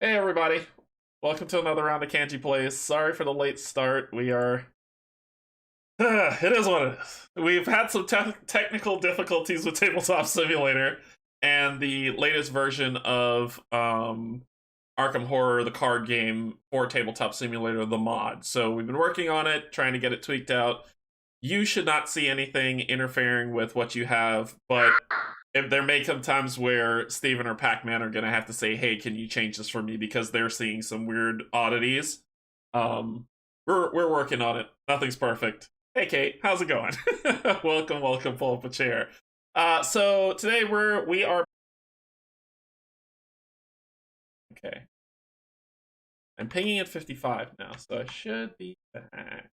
Hey everybody, welcome to another round of Canje Plays. Sorry for the late start. We are... it is what it is. We've had some technical difficulties with Tabletop Simulator and the latest version of Arkham Horror, the card game for Tabletop Simulator, the mod. So we've been working on it, trying to get it tweaked out. You should not see anything interfering with what you have, but if there may come times where Steven or Pac-Man are gonna have to say, "Hey, can you change this for me?" because they're seeing some weird oddities. We're working on it. Nothing's perfect. Hey, Kate, how's it going? welcome. Pull up a chair. So today we are okay. I'm pinging at 55 now, so I should be back.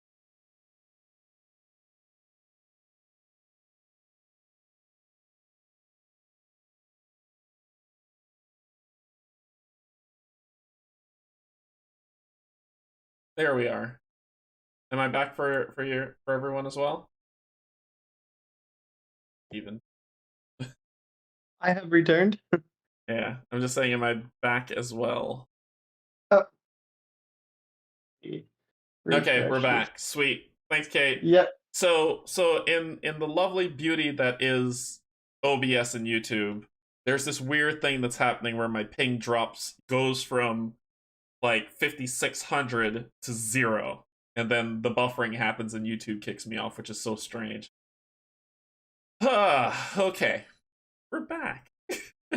There we are. Am I back for everyone as well? Even. I have returned. Yeah, I'm just saying, am I back as well? Oh. Okay, we're back. Sweet. Thanks, Kate. Yep. So in the lovely beauty that is OBS and YouTube, there's this weird thing that's happening where my ping goes from like 5600 to 0, and then the buffering happens and YouTube kicks me off, which is so strange. Okay, we're back.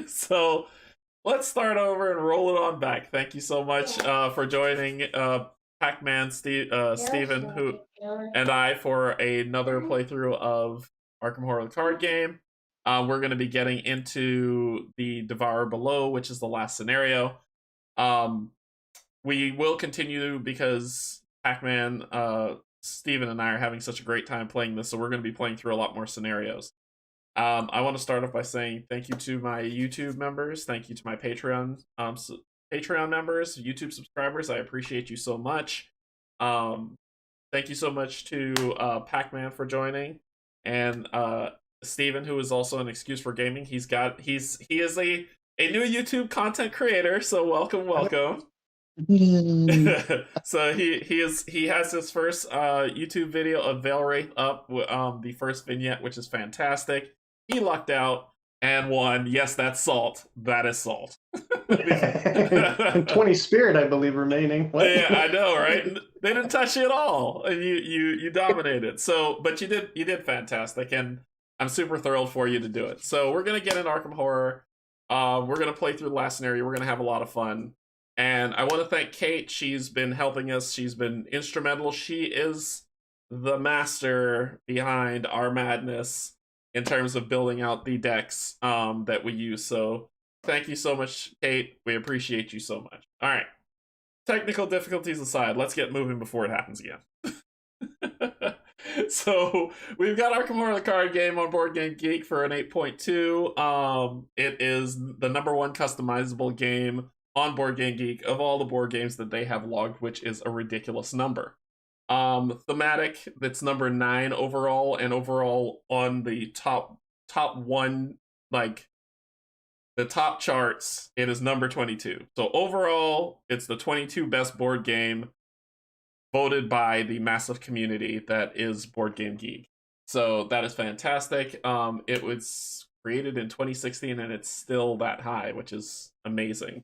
So let's start over and roll it on back. Thank you so much for joining Pac-Man, Steven, who and I for another playthrough of Arkham Horror the card game. We're going to be getting into the Devourer below, which is the last scenario. We will continue because Pac-Man, Steven, and I are having such a great time playing this, so we're going to be playing through a lot more scenarios. I want to start off by saying thank you to my YouTube members. Thank you to my Patreon members, YouTube subscribers. I appreciate you so much. Thank you so much to Pac-Man for joining, and Steven, who is also an excuse for gaming. He is a new YouTube content creator, so welcome. So he has his first YouTube video of Devourer up, the first vignette, which is fantastic. He lucked out and won. Yes, that's salt. That is salt. And 20 spirit, I believe, remaining. What? Yeah, I know, right? They didn't touch you at all, and you dominated. So, but you did fantastic, and I'm super thrilled for you to do it. So we're gonna get in Arkham Horror. We're gonna play through the last scenario. We're gonna have a lot of fun. And I want to thank Kate. She's been helping us. She's been instrumental. She is the master behind our madness in terms of building out the decks that we use. So thank you so much, Kate. We appreciate you so much. All right. Technical difficulties aside, let's get moving before it happens again. So we've got Arkham Horror the card game on Board Game Geek for an 8.2. It is the #1 customizable game on Board Game Geek of all the board games that they have logged, which is a ridiculous number. Thematic, that's number 9 overall, and overall on the top one, like the top charts, it is number 22. So overall, it's the 22 best board game voted by the massive community that is Board Game Geek. So that is fantastic. It was created in 2016 and it's still that high, which is amazing.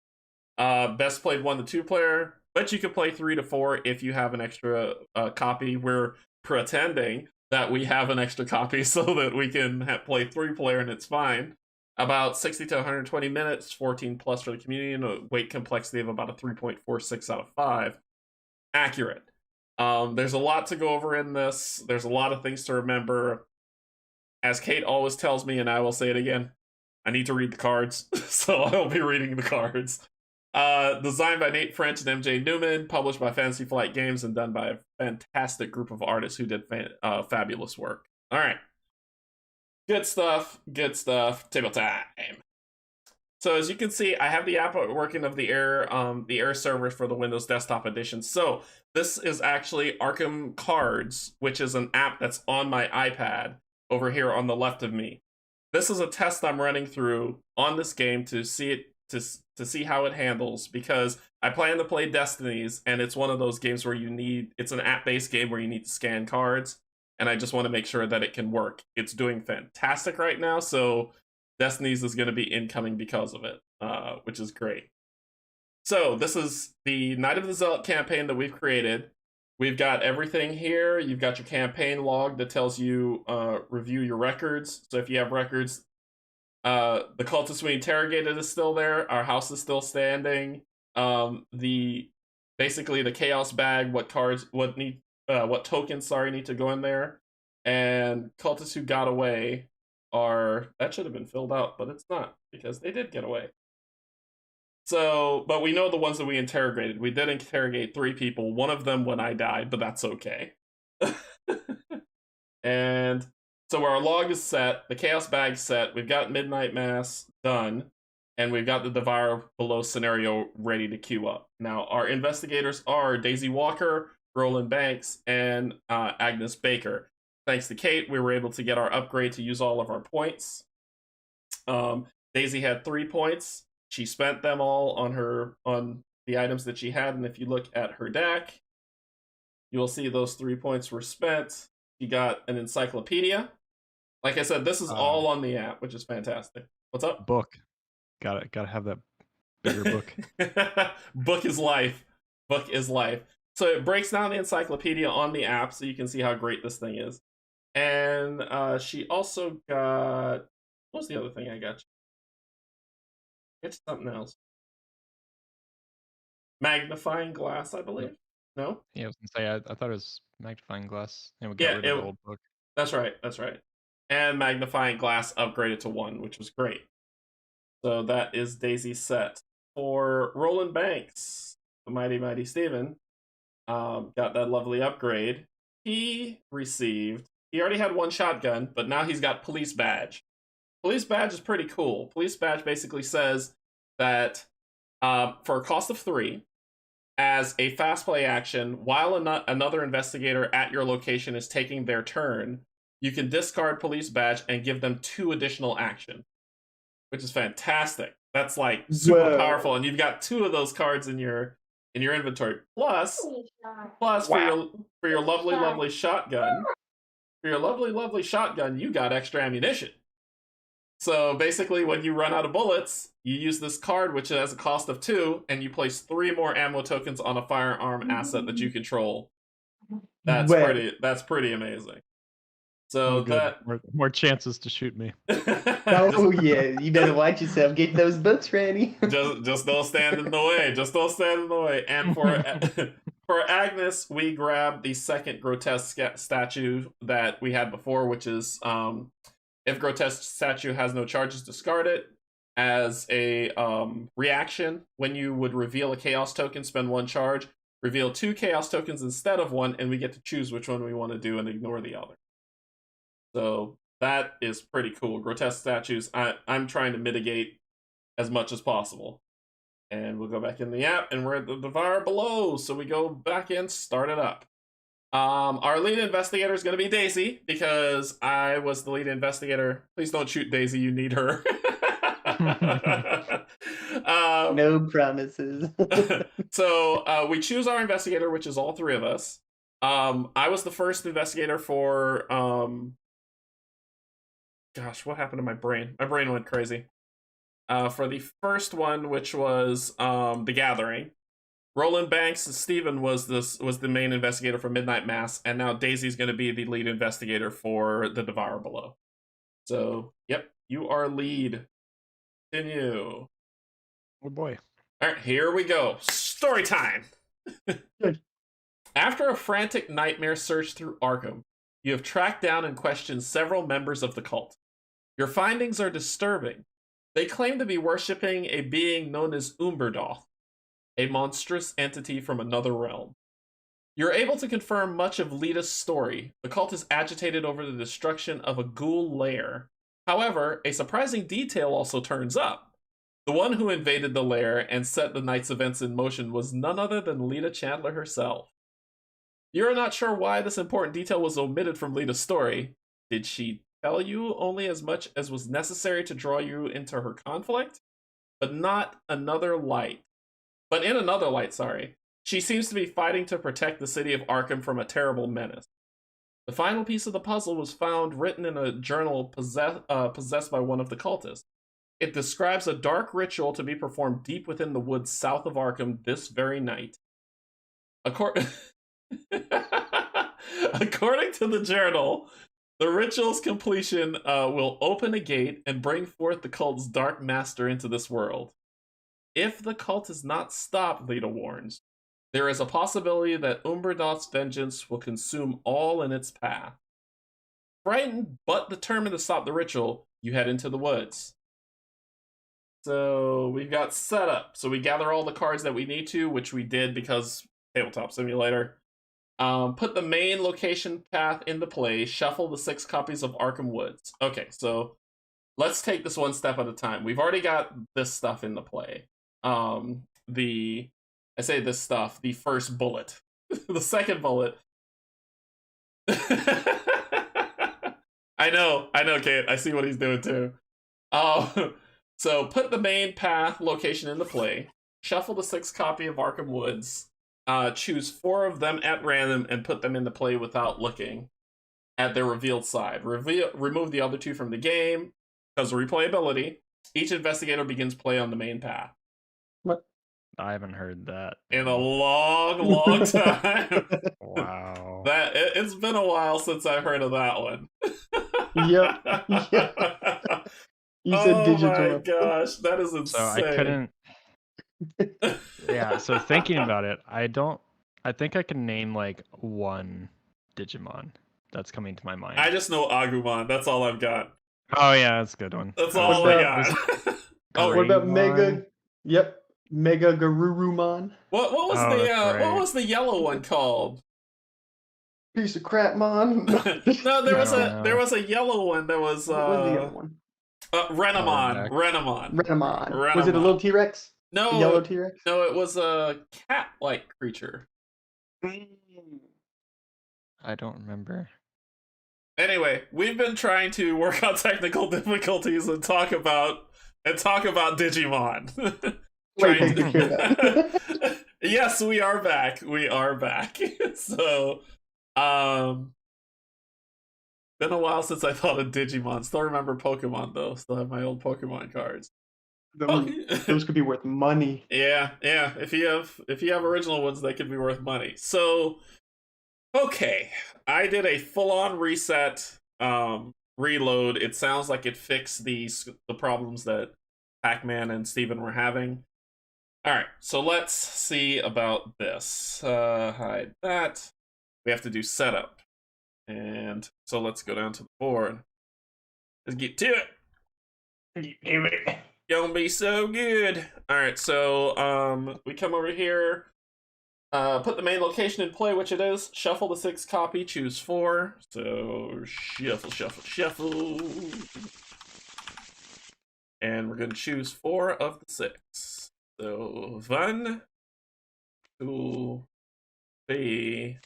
Best played 1 to 2 player, but you can play 3 to 4 if you have an extra copy. We're pretending that we have an extra copy so that we can play 3 player and it's fine. About 60 to 120 minutes, 14 plus for the community, and a weight complexity of about a 3.46 out of 5. Accurate. There's a lot to go over in this. There's a lot of things to remember. As Kate always tells me, and I will say it again, I need to read the cards, so I'll be reading the cards. Designed by Nate French and MJ Newman, published by Fantasy Flight Games, and done by a fantastic group of artists who did fabulous work. All right. Good stuff. Table time. So as you can see, I have the app working of the Air server for the Windows Desktop Edition. So this is actually Arkham Cards, which is an app that's on my iPad over here on the left of me. This is a test I'm running through on this game to see it to see how it handles, because I plan to play Destinies, and it's one of those games where it's an app-based game where you need to scan cards, and I just want to make sure that it can work. It's doing fantastic right now, so Destinies is going to be incoming because of it, which is great. So this is the Night of the Zealot campaign that we've created. We've got everything here. You've got your campaign log that tells you review your records. So if you have records, the cultist we interrogated is still there. Our house is still standing. Basically the chaos bag, what tokens need to go in there, and cultists who got away that should have been filled out, but it's not, because they did get away. So, but we know the ones that we interrogated. We did interrogate 3 people. One of them when I died, but that's okay. And so our log is set, the chaos bag set, we've got Midnight Mass done, and we've got the Devourer below scenario ready to queue up. Now, our investigators are Daisy Walker, Roland Banks, and Agnes Baker. Thanks to Kate, we were able to get our upgrade to use all of our points. Daisy had 3 points. She spent them all on the items that she had, and if you look at her deck, you will see those 3 points were spent. She got an encyclopedia. Like I said, this is all on the app, which is fantastic. What's up? Book. Gotta have that bigger book. Book is life. Book is life. So it breaks down the encyclopedia on the app, so you can see how great this thing is. And she also got... What was the other thing I got? It's something else. Magnifying glass, I believe. No? Yeah, I was gonna say I thought it was magnifying glass. And we got rid of the old book. That's right. And magnifying glass upgraded to 1, which was great. So that is Daisy's set. For Roland Banks, the mighty Steven, got that lovely upgrade. He already had 1 shotgun, but now he's got police badge. Police badge is pretty cool. Police badge basically says that for a cost of 3, as a fast play action, while another investigator at your location is taking their turn, you can discard police badge and give them 2 additional action, which is fantastic. That's like super powerful, and you've got 2 of those cards in your inventory. Plus wow. for your lovely shotgun, you got extra ammunition. So basically, when you run out of bullets, you use this card, which has a cost of 2, and you place 3 more ammo tokens on a firearm asset that you control. That's pretty amazing. So more chances to shoot me. Oh yeah, you better watch yourself. Get those books ready. just don't stand in the way. Just don't stand in the way. And for Agnes, we grabbed the second grotesque statue that we had before, which is if grotesque statue has no charges, discard it. As a reaction, when you would reveal a chaos token, spend 1 charge, reveal 2 chaos tokens instead of 1, and we get to choose which one we want to do and ignore the other. So that is pretty cool. Grotesque statues, I'm trying to mitigate as much as possible. And we'll go back in the app, and we're at the Devourer below, so we go back in, start it up. Our lead investigator is going to be Daisy, because I was the lead investigator. Please don't shoot Daisy, you need her. No promises. So we choose our investigator, which is all 3 of us. I was the first investigator for gosh, what happened to my brain? My brain went crazy. For the first one, which was The Gathering, Roland Banks and Steven was the main investigator for Midnight Mass, and now Daisy's going to be the lead investigator for the Devourer below. So, yep, you are lead. Continue. Oh boy. All right, here we go. Story time. After a frantic nightmare search through Arkham, you have tracked down and questioned several members of the cult. Your findings are disturbing. They claim to be worshipping a being known as Umberdoth, a monstrous entity from another realm. You're able to confirm much of Lita's story. The cult is agitated over the destruction of a ghoul lair. However, a surprising detail also turns up. The one who invaded the lair and set the night's events in motion was none other than Lita Chandler herself. You're not sure why this important detail was omitted from Lita's story. Did she tell you only as much as was necessary to draw you into her conflict? but not another light. But in another light, sorry. She seems to be fighting to protect the city of Arkham from a terrible menace. The final piece of the puzzle was found written in a journal possessed by one of the cultists. It describes a dark ritual to be performed deep within the woods south of Arkham this very night. According to the journal, the ritual's completion will open a gate and bring forth the cult's dark master into this world. If the cult is not stopped, Lita warns, there is a possibility that Umbridot's vengeance will consume all in its path. Frightened but determined to stop the ritual, you head into the woods. So we've got setup. So we gather all the cards that we need to, which we did because Tabletop Simulator. Put the main location path into play. Shuffle the 6 copies of Arkham Woods. Okay, so let's take this one step at a time. We've already got this stuff into play. I say this stuff, the first bullet. The second bullet. I know, Kate. I see what he's doing too. So put the main path location into play. Shuffle the 6 copy of Arkham Woods. Choose 4 of them at random and put them into play without looking at their revealed side. Remove the other 2 from the game because of replayability. Each investigator begins play on the main path. What? I haven't heard that in a long time. Wow. It's been a while since I've heard of that one. Yep. You said digital. Oh my gosh, that is insane. So I couldn't. Yeah. So thinking about it, I think I can name like one Digimon that's coming to my mind. I just know Agumon. That's all I've got. Oh yeah, that's a good one. That's all I got. Oh, what about Mega? Yep. Mega Garurumon. What was the yellow one called? Piece of crap, mon. No, there was a yellow one that was what was the other one? Renamon. Was it a little T-Rex? No, a yellow T-Rex? No, it was a cat-like creature. I don't remember. Anyway, we've been trying to work on technical difficulties and talk about Digimon. Wait, thank you for that. Yes, we are back. So, been a while since I thought of Digimon. Still remember Pokemon though. Still have my old Pokemon cards. Those could be worth money. Yeah. If you have original ones, they could be worth money. So, okay, I did a full-on reset, reload. It sounds like it fixed the problems that Pac-Man and Steven were having. All right, so let's see about this. Hide that. We have to do setup. And so let's go down to the board. Let's get to it. Gonna be so good. All right, so we come over here. Put the main location in play, which it is. Shuffle the 6 copy, choose 4. So shuffle. And we're gonna choose 4 of the 6. So 1, 2, 3.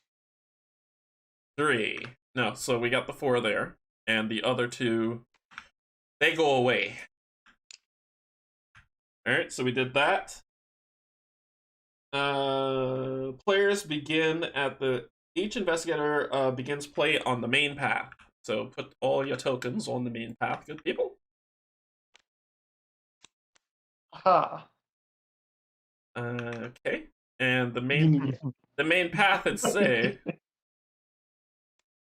No, so we got the 4 there, and the other 2, they go away. All right, so we did that. Players begin each investigator begins play on the main path. So put all your tokens on the main path, good people. Aha. Okay, and the main path is the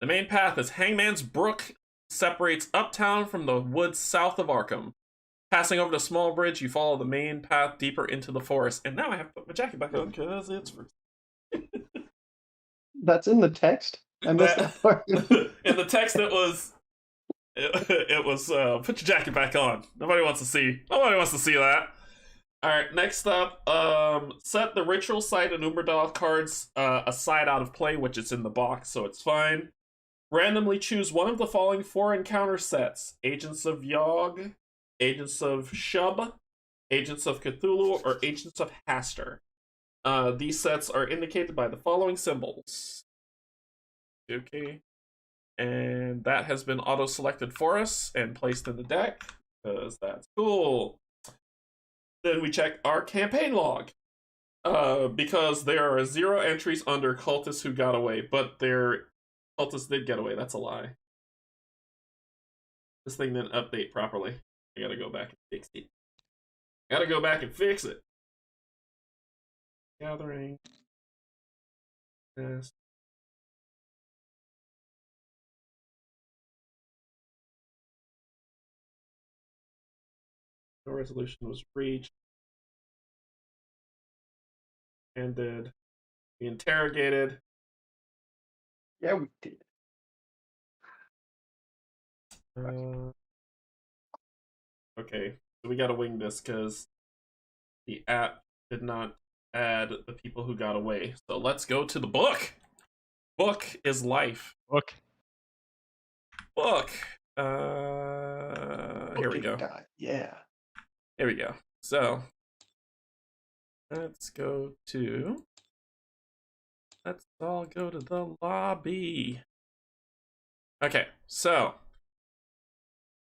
main path is Hangman's Brook, separates Uptown from the woods south of Arkham. Passing over the small bridge, you follow the main path deeper into the forest. And now I have to put my jacket back on because it's first. That's in the text? I missed that part. In the text, it was put your jacket back on. Nobody wants to see that. All right, next up, set the ritual site and Umbridot cards aside out of play, which is in the box, so it's fine. Randomly choose one of the following 4 encounter sets: Agents of Yogg, Agents of Shub, Agents of Cthulhu, or Agents of Hastur. These sets are indicated by the following symbols. Okay. And that has been auto-selected for us and placed in the deck, because that's cool. Then we check our campaign log. Because there are 0 entries under cultists who got away, but their cultists did get away. That's a lie. This thing didn't update properly. I gotta go back and fix it. Gathering. Yes. No resolution was reached. Ended. We interrogated. Yeah, we did. Okay, so we gotta wing this because the app did not add the people who got away. So let's go to the book. Book is life. Book. Here we go. Yeah. Here we go. So let's all go to the lobby. Okay, so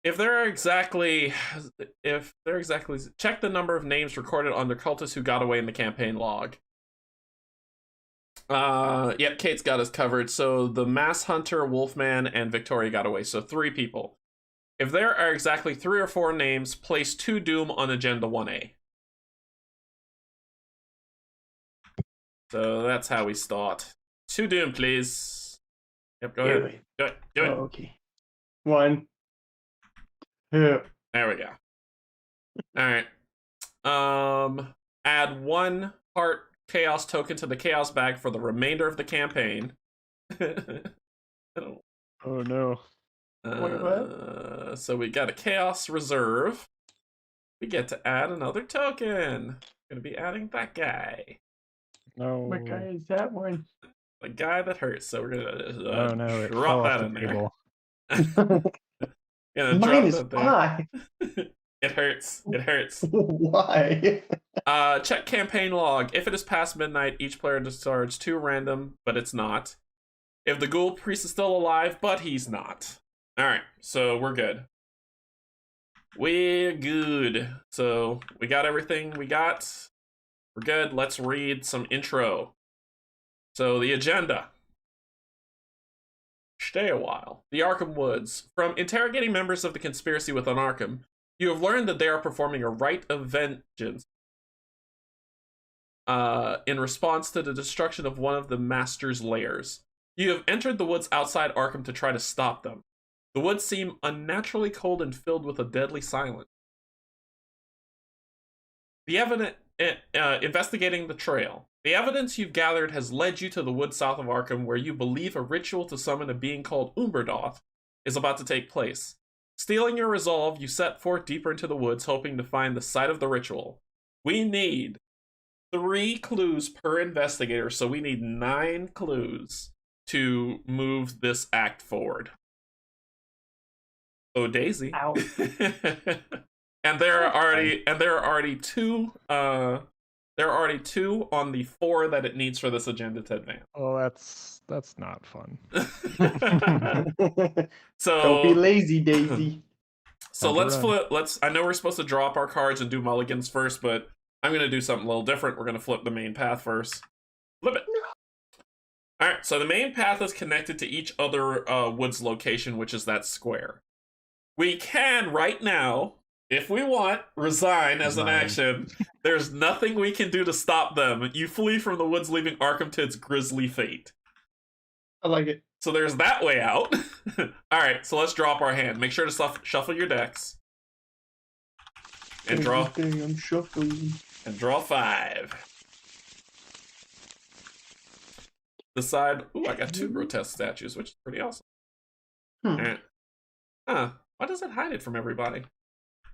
if there are exactly check the number of names recorded under cultists who got away in the campaign log. Yep, Kate's got us covered. So the Mass Hunter, Wolfman, and Victoria got away. So 3 people. If there are exactly 3 or 4 names, place 2 Doom on Agenda 1A. So that's how we start. 2 Doom, please. Yep, go ahead. Do it. Oh, okay. 1, 2. There we go. All right. Add 1 heart chaos token to the chaos bag for the remainder of the campaign. Oh no. So we got a chaos reserve. We get to add another token. Gonna be adding that guy. No. What guy is that one? The guy that hurts. So we're gonna oh no, it drop fell that off in the there. Gonna Mine is drop that 5. It hurts. It hurts. Why? Check campaign log. If it is past midnight, each player discards 2 random, but it's not. If the ghoul priest is still alive, but he's not. Alright, so we're good. We're good. So we got everything we got. We're good. Let's read some intro. So the agenda. Stay a while. The Arkham Woods. From interrogating members of the conspiracy within Arkham, you have learned that they are performing a rite of vengeance in response to the destruction of one of the Master's lairs. You have entered the woods outside Arkham to try to stop them. The woods seem unnaturally cold and filled with a deadly silence. Investigating the trail. The evidence you've gathered has led you to the woods south of Arkham, where you believe a ritual to summon a being called Umberdoth is about to take place. Stealing your resolve, you set forth deeper into the woods, hoping to find the site of the ritual. We need 3 clues per investigator, so we need 9 clues to move this act forward. Oh, Daisy. Ow. And there are already 2 on the 4 that it needs for this agenda to advance. Oh, that's not fun. So don't be lazy, Daisy. So let's flip. I know we're supposed to draw up our cards and do mulligans first, but I'm gonna do something a little different. We're gonna flip the main path first. Flip it. All right. So the main path is connected to each other woods location, which is that square. We can right now, if we want, resign as an action. There's nothing we can do to stop them. You flee from the woods, leaving Arkham to its grisly fate. I like it. So there's that way out. Alright, so let's drop our hand. Make sure to shuffle your decks. And draw. I'm shuffling. And draw 5. Decide. Ooh, I got 2 grotesque statues, which is pretty awesome. Alright. Huh. Why does it hide it from everybody?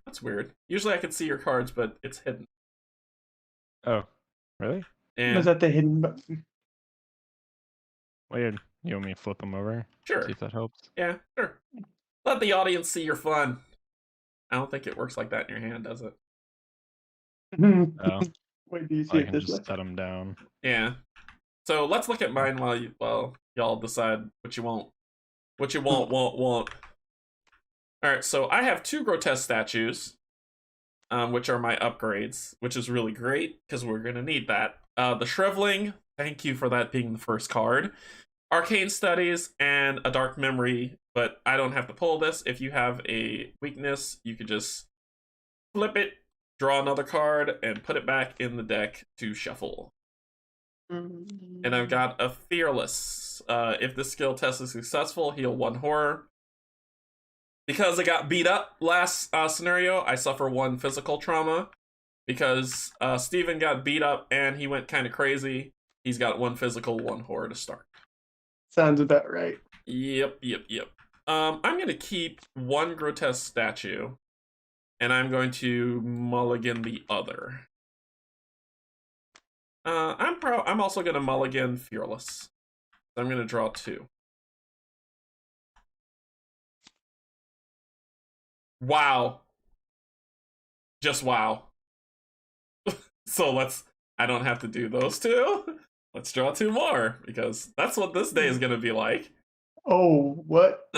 That's weird. Usually I can see your cards, but it's hidden. Oh, really? And Was that the hidden button? Weird. You want me to flip them over? Sure. See if that helps. Yeah, sure. Let the audience see your fun. I don't think it works like that in your hand, does it? Oh. Wait, do you see I it can this just way? set them down. Yeah. So let's look at mine while y'all decide what you want. What you want. Alright, so I have 2 grotesque statues. which are my upgrades, which is really great because we're going to need that. The Shriveling, thank you for that being the first card. Arcane Studies and a Dark Memory, but I don't have to pull this. If you have a weakness, you could just flip it, draw another card, and put it back in the deck to shuffle. And I've got a Fearless. If the skill test is successful, heal 1 horror. Because I got beat up last scenario, I suffer 1 physical trauma. Because Steven got beat up and he went kind of crazy, he's got 1 physical, 1 horror to start. Sounds about right. Yep. I'm going to keep 1 grotesque statue. And I'm going to mulligan the other. I'm also going to mulligan Fearless. I'm going to draw 2. Wow. Just wow. So I don't have to do those 2. Let's draw 2 more, because that's what this day is going to be like. Oh, what?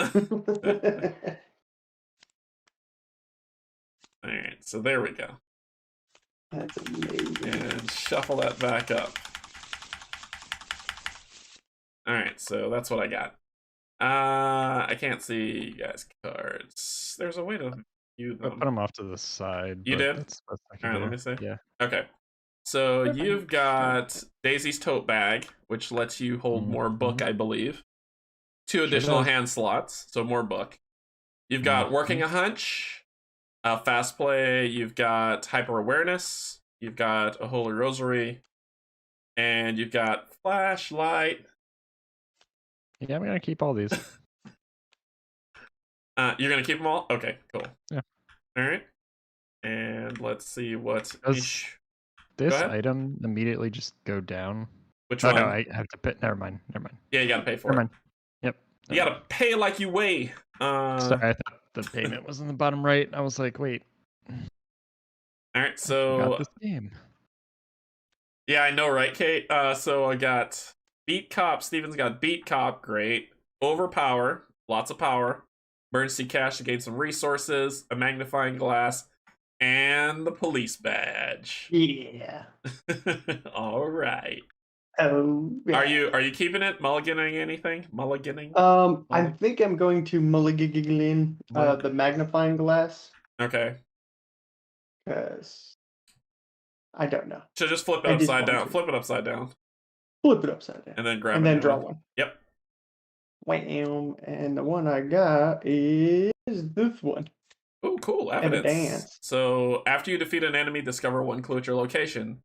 Alright, so there we go. That's amazing. And shuffle that back up. Alright, so that's what I got. I can't see you guys' cards. There's a way to view them. I put them off to the side. You did? That's Alright, let me see. Yeah. Okay. So you've got Daisy's Tote Bag, which lets you hold more book, I believe. 2 additional hand slots, so more book. You've got Working a Hunch, Fast Play, you've got Hyper Awareness, you've got a Holy Rosary, and you've got Flashlight. Yeah, I'm gonna keep all these. You're gonna keep them all? Okay, cool. Yeah. All right. And let's see what Does this item immediately just go down? Which one? No, I have to pay. Never mind. Yeah, you gotta pay for Never it. mind. Yep. You gotta pay like you weigh. Sorry, I thought the payment was in the bottom right. I was like, wait. All right, so got this game. Yeah, I know, right, Kate? So I got Beat Cop. Steven's got Beat Cop. Great. Overpower. Lots of power. Emergency cash to gain some resources. A magnifying glass. And the police badge. Yeah. All right. Oh. Yeah. Are you keeping it? Mulliganing anything? Mulliganing? I think I'm going to mulligan the magnifying glass. Okay. Because I don't know. So just flip it upside down. Flip it upside down. Flip it upside down. And then grab it. And then draw 1. Yep. Wham. And the one I got is this one. Oh, cool. Evidence. Evidence. So after you defeat an enemy, discover 1 clue at your location.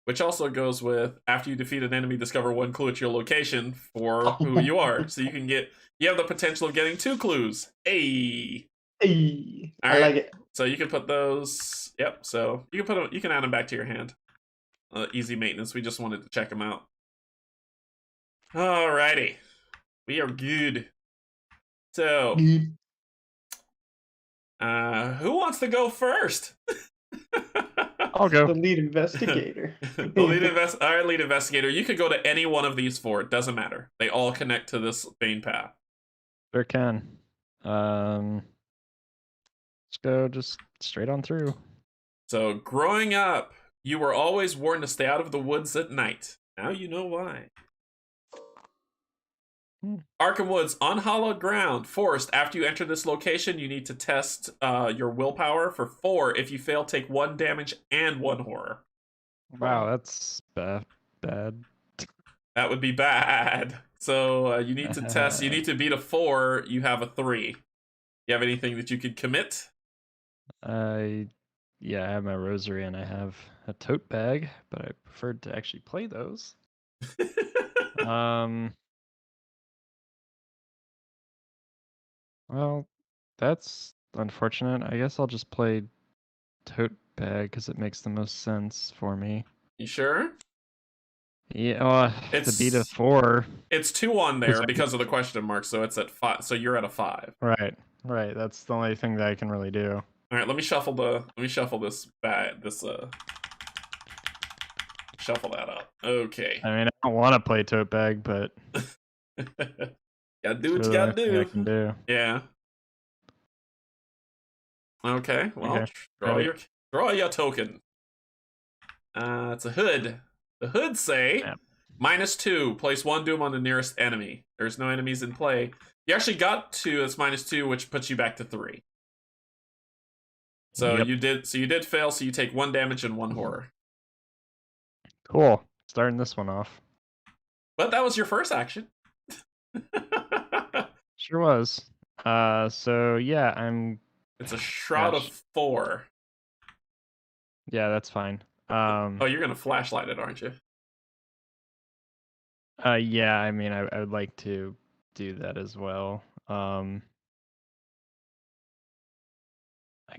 Which also goes with after you defeat an enemy, discover 1 clue at your location for who you are. So you have the potential of getting 2 clues. Hey. Hey. All I right. like it. So you can put those. Yep. So you can add them back to your hand. Easy maintenance. We just wanted to check them out. Alrighty. We are good. So, who wants to go first? I'll go. The lead investigator. All right, lead investigator. You could go to any one of these 4. It doesn't matter. They all connect to this main path. Sure can. Let's go just straight on through. So, growing up, you were always warned to stay out of the woods at night. Now you know why. Arkham Woods, on hallowed ground, forest. After you enter this location, you need to test your willpower for 4. If you fail, take 1 damage and 1 horror. Wow, that's bad. That would be bad. So you need to test. You need to beat a 4. You have a 3. You have anything that you could commit? Yeah, I have my rosary and I have a tote bag, but I preferred to actually play those. Well, that's unfortunate. I guess I'll just play tote bag because it makes the most sense for me. You sure? Yeah, to beat a 4. It's 2 on there because of the question mark, so it's at 5. So you're at a 5. Right. That's the only thing that I can really do. All right, let me shuffle this bag. Shuffle that up. Okay. I mean, I don't want to play tote bag, but gotta do what you gotta do. I can do. Yeah. Okay. Well, Okay. draw your Draw your token. It's a hood. The hoods say Yep. -2. Place 1 doom on the nearest enemy. There's no enemies in play. You actually got 2. It's -2, which puts you back to 3. So Yep. you did fail. So you take 1 damage and 1 horror. Cool. Starting this one off. But that was your first action. Sure was. So yeah, It's a shroud of 4. Yeah, that's fine. Oh, you're gonna flashlight it, aren't you? Yeah, I mean, I would like to do that as well. I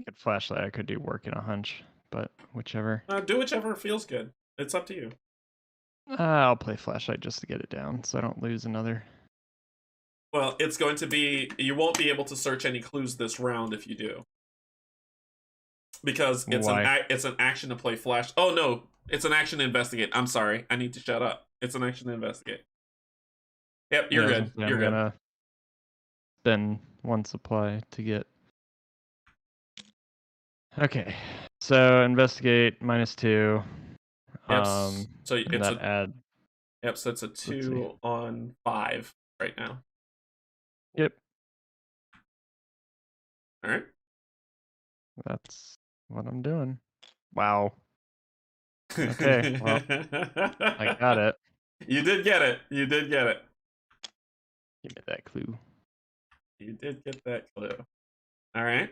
could flashlight. I could do work in a hunch, but whichever. Do whichever feels good. It's up to you. I'll play flashlight just to get it down, so I don't lose another. Well, it's going to be... You won't be able to search any clues this round if you do. Because it's an action to play flash... Oh, no. It's an action to investigate. I'm sorry. I need to shut up. It's an action to investigate. Yep, you're good. You're good. I'm gonna spend 1 supply to get... Okay. So, investigate, -2. Yep, so it's add... Yep, so it's a 2 on 5 right now. Yep. All right. That's what I'm doing. Wow. Okay, well, I got it. You did get it. You did get it. Give me that clue. You did get that clue. All right.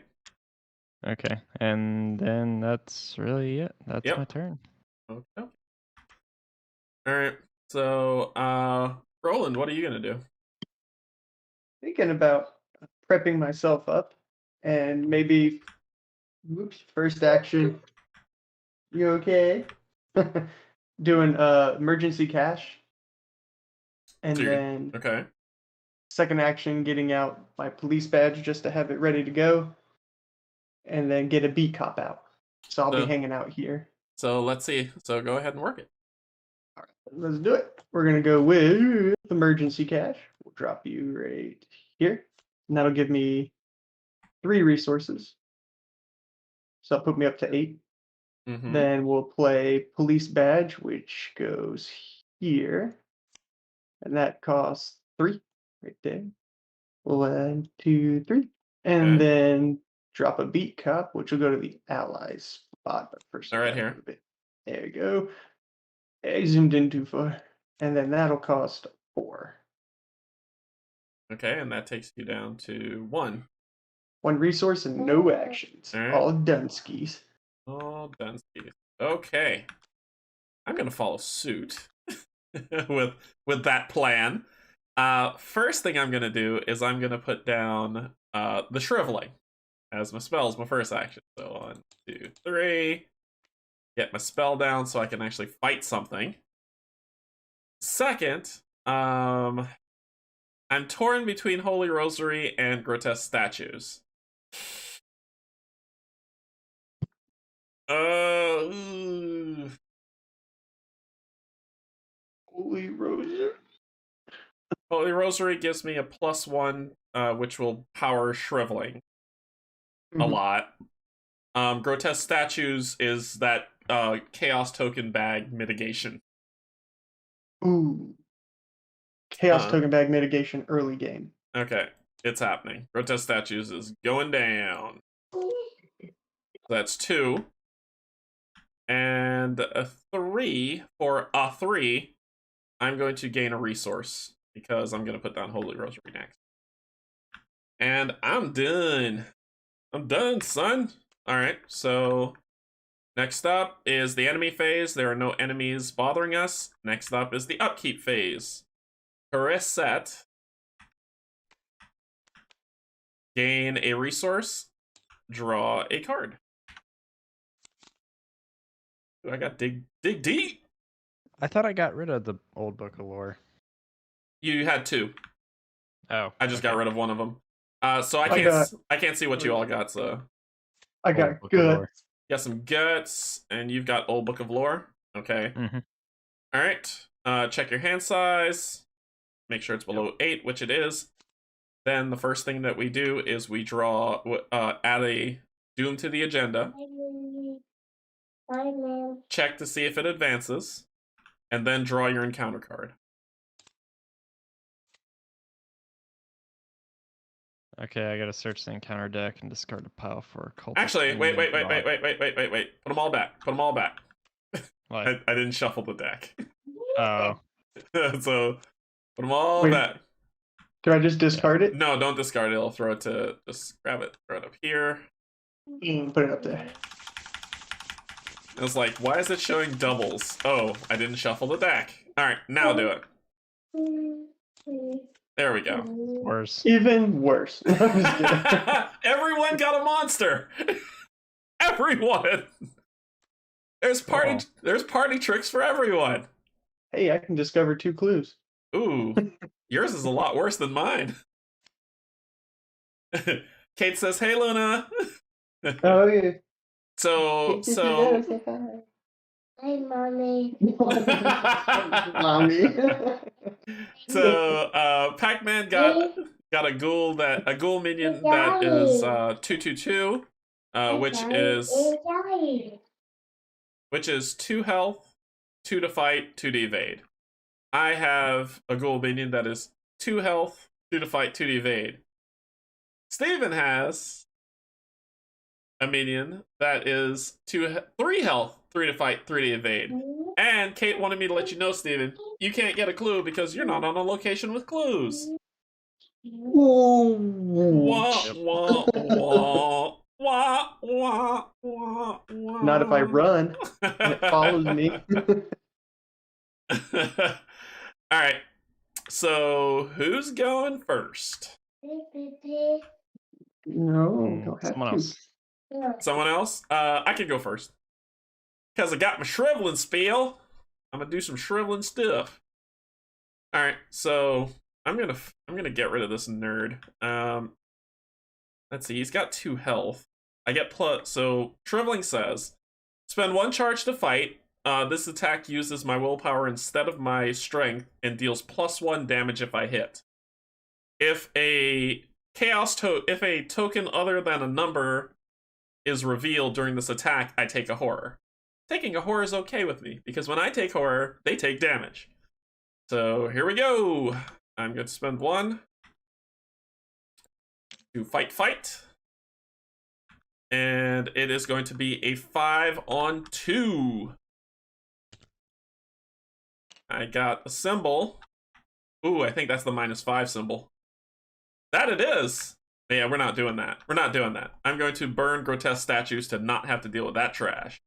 Okay, and then that's really it. That's my turn. Okay. All right. So, Roland, what are you gonna do? Thinking about prepping myself up, and maybe, whoops, first action. You okay? Doing emergency cash, and then okay. Second action, getting out my police badge just to have it ready to go, and then get a beat cop out. So I'll be hanging out here. So let's see. So go ahead and work it. All right, let's do it. We're gonna go with emergency cash. We'll drop you right here, and that'll give me 3 resources. So that'll put me up to 8. Mm-hmm. Then we'll play police badge, which goes here, and that costs 3 right there. 1, 2, 3, and then drop a beat cop, which will go to the allies spot. But first, right here. There you go. I zoomed in too far, and then that'll cost 4. Okay, and that takes you down to 1. 1 resource and no actions. All done skis. All done skis. Okay, I'm gonna follow suit with that plan. First thing I'm gonna do is I'm gonna put down the shriveling as my spell as my first action. So 1, 2, 3. Get my spell down so I can actually fight something. Second, I'm torn between Holy Rosary and grotesque statues. Holy Rosary. Holy Rosary gives me a +1, which will power shriveling a lot. Grotesque statues is that chaos token bag mitigation. Ooh. Chaos token bag mitigation early game. Okay, it's happening. Grotesque statues is going down. That's 2. And a 3 for a 3. I'm going to gain a resource because I'm going to put down Holy Rosary next. And I'm done. I'm done, son. All right, so next up is the enemy phase. There are no enemies bothering us. Next up is the upkeep phase. Reset. Gain a resource. Draw a card. Ooh, I got dig deep. I thought I got rid of the old book of lore. You had 2. Oh, I just got rid of one of them. So I can't see what you all got. So I got guts. You got some guts, and you've got old book of lore. Okay. Mm-hmm. All right. Check your hand size. Make sure it's below 8, which it is. Then the first thing that we do is we draw, add a doom to the agenda. check to see if it advances, and then draw your encounter card. Okay, I gotta search the encounter deck and discard a pile for a cultist. Actually, wait. Put them all back. Put them all back. What? I didn't shuffle the deck. Oh. So, put them all Wait. back. Do I just discard it? No, don't discard it. I'll throw it to... Just grab it. Throw it up here. Put it up there. It was like, why is it showing doubles? Oh, I didn't shuffle the deck. Alright, now do it. There we go. Worse. Even worse. Everyone got a monster! Everyone! There's party tricks for everyone. Hey, I can discover 2 clues. Ooh, yours is a lot worse than mine. Kate says, "Hey, Luna." Oh yeah. So. Hi, mommy. Mommy. So, Pac-Man got a ghoul minion that is 2/2/2, which is 2 health, 2 to fight, 2 to evade. I have a ghoul minion that is 2 health, 2 to fight, 2 to evade. Steven has a minion that is 3 health, 3 to fight, 3 to evade. And Kate wanted me to let you know, Steven, you can't get a clue because you're not on a location with clues. Wah, wah, wah, wah, wah, wah, wah. Not if I run and it follows me. Alright, so who's going first? No, don't have Someone to. else. Someone else? I can go first. Because I got my shriveling spiel. I'm gonna do some shriveling stuff. Alright, so I'm gonna get rid of this nerd. Let's see, he's got 2 health. I get so shriveling says, spend 1 charge to fight. This attack uses my willpower instead of my strength and deals +1 damage if I hit. If a token other than a number is revealed during this attack, I take a horror. Taking a horror is okay with me, because when I take horror, they take damage. So here we go. I'm going to spend 1 to fight. And it is going to be a 5/2. I got a symbol. Ooh, I think that's the -5 symbol. That it is! Yeah, we're not doing that. I'm going to burn grotesque statues to not have to deal with that trash.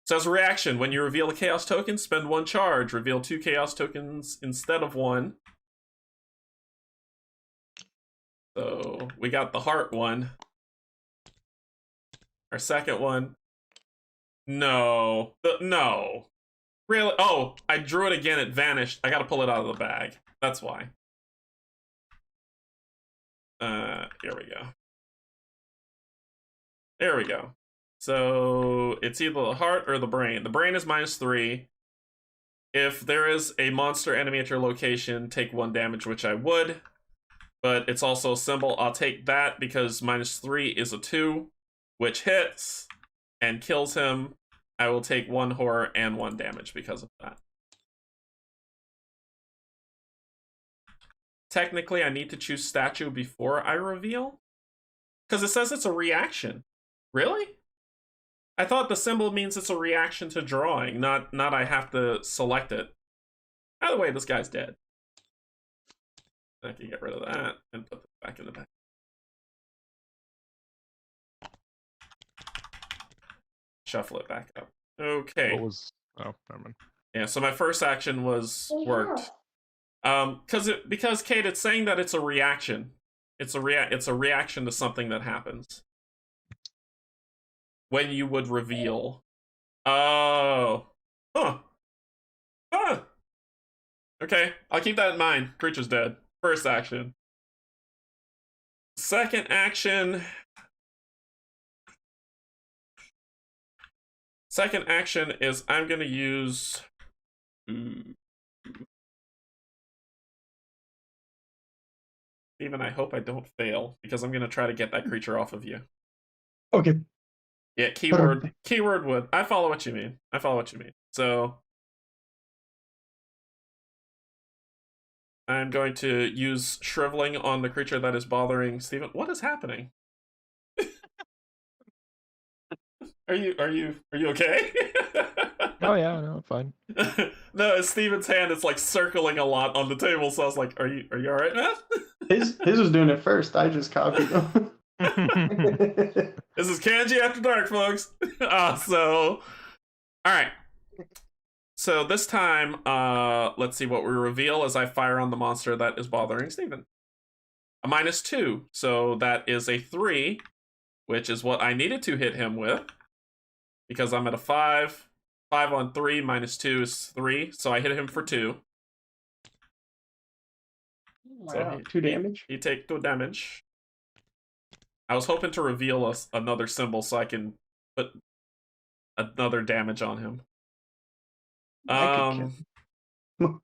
So as a reaction, when you reveal a chaos token, spend 1 charge. Reveal 2 chaos tokens instead of 1. So we got the heart one. Our second one. No. No. Really? Oh, I drew it again. It vanished. I gotta pull it out of the bag. That's why. Here we go. There we go. So it's either the heart or the brain. The brain is -3. If there is a monster enemy at your location, take 1 damage, which I would. But it's also a symbol. I'll take that because -3 is a 2, which hits and kills him. I will take 1 horror and 1 damage because of that. Technically, I need to choose statue before I reveal? Because it says it's a reaction. Really? I thought the symbol means it's a reaction to drawing, not I have to select it. By the way, this guy's dead. I can get rid of that and put this back in the bag. Shuffle it back up. Okay. What was... Oh, never mind. Yeah, so my first action was worked. Because Kate, it's saying that it's a reaction. It's a reaction to something that happens. When you would reveal. Oh. Huh. Huh. Okay, I'll keep that in mind. Creature's dead. First action. Second action. Second action is I'm gonna use. Steven, I hope I don't fail, because I'm gonna try to get that creature off of you. Okay. Yeah, keyword would. I follow what you mean. So I'm going to use shriveling on the creature that is bothering Steven. What is happening? Are you okay? Oh yeah, no, fine. No, it's Steven's hand. It's like circling a lot on the table. So I was like, "Are you all right, man?" His was doing it first. I just copied him. This is Canje After Dark, folks. All right. So this time, let's see what we reveal as I fire on the monster that is bothering Steven. A -2, so that is a 3, which is what I needed to hit him with. Because I'm at a 5. 5 on 3, -2 is 3, so I hit him for 2. Wow, So 2 damage. He take 2 damage. I was hoping to reveal another symbol so I can put another damage on him. I could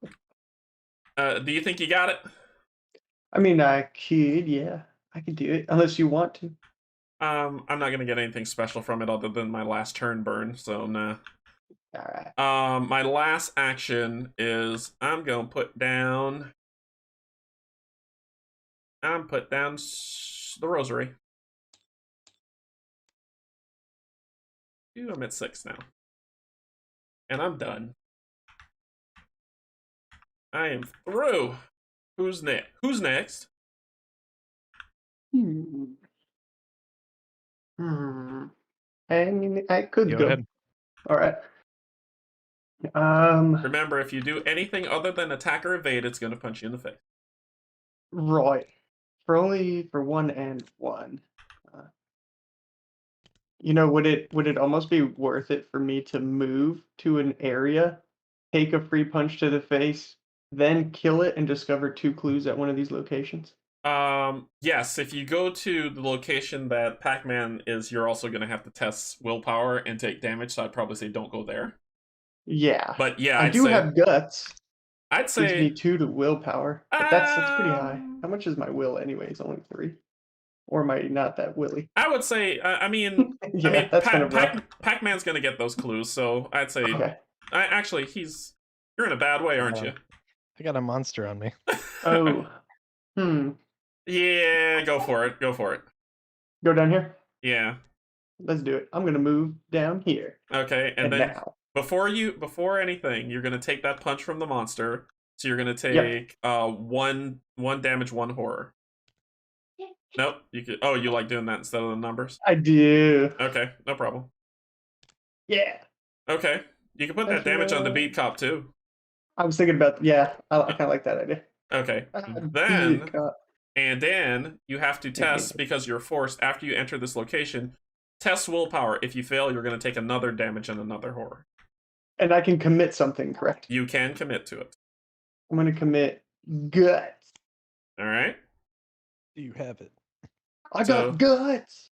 kill. Do you think you got it? I mean, I could, yeah. I could do it, unless you want to. I'm not gonna get anything special from it other than my last turn burn, so nah. Alright. My last action is I'm gonna put down the rosary. Ooh, I'm at 6 now. And I'm done. I am through. Who's next? I mean, I could Go go. ahead. All right. Remember, if you do anything other than attack or evade, it's going to punch you in the face. Right. For 1 and 1. You know, would it almost be worth it for me to move to an area, take a free punch to the face, then kill it and discover 2 clues at one of these locations? Yes, if you go to the location that Pac-Man is, you're also going to have to test willpower and take damage, so I'd probably say don't go there. Yeah. But yeah, I do have guts. I'd Gives say me 2 to willpower. But that's pretty high. How much is my will anyways? Only 3? Or am I not that willy? I would say, I mean, yeah, that's kind of rough. Pac-Man's going to get those clues, so I'd say, okay. Actually, you're in a bad way, aren't you? I got a monster on me. Oh. Yeah, go for it. Go down here? Yeah. Let's do it. I'm going to move down here. Okay, and then now. Before anything, you're going to take that punch from the monster. So you're going to take one damage, 1 horror. Nope, you could. Oh, you like doing that instead of the numbers? I do. Okay, no problem. Yeah. Okay, you can put that damage on the beat cop too. I was thinking about I kind of like that idea. Okay, then you have to test because you're forced after you enter this location. Test willpower. If you fail, you're going to take another damage and another horror. And I can commit something, correct? You can commit to it. I'm going to commit guts. All right. Do you have it? I got guts.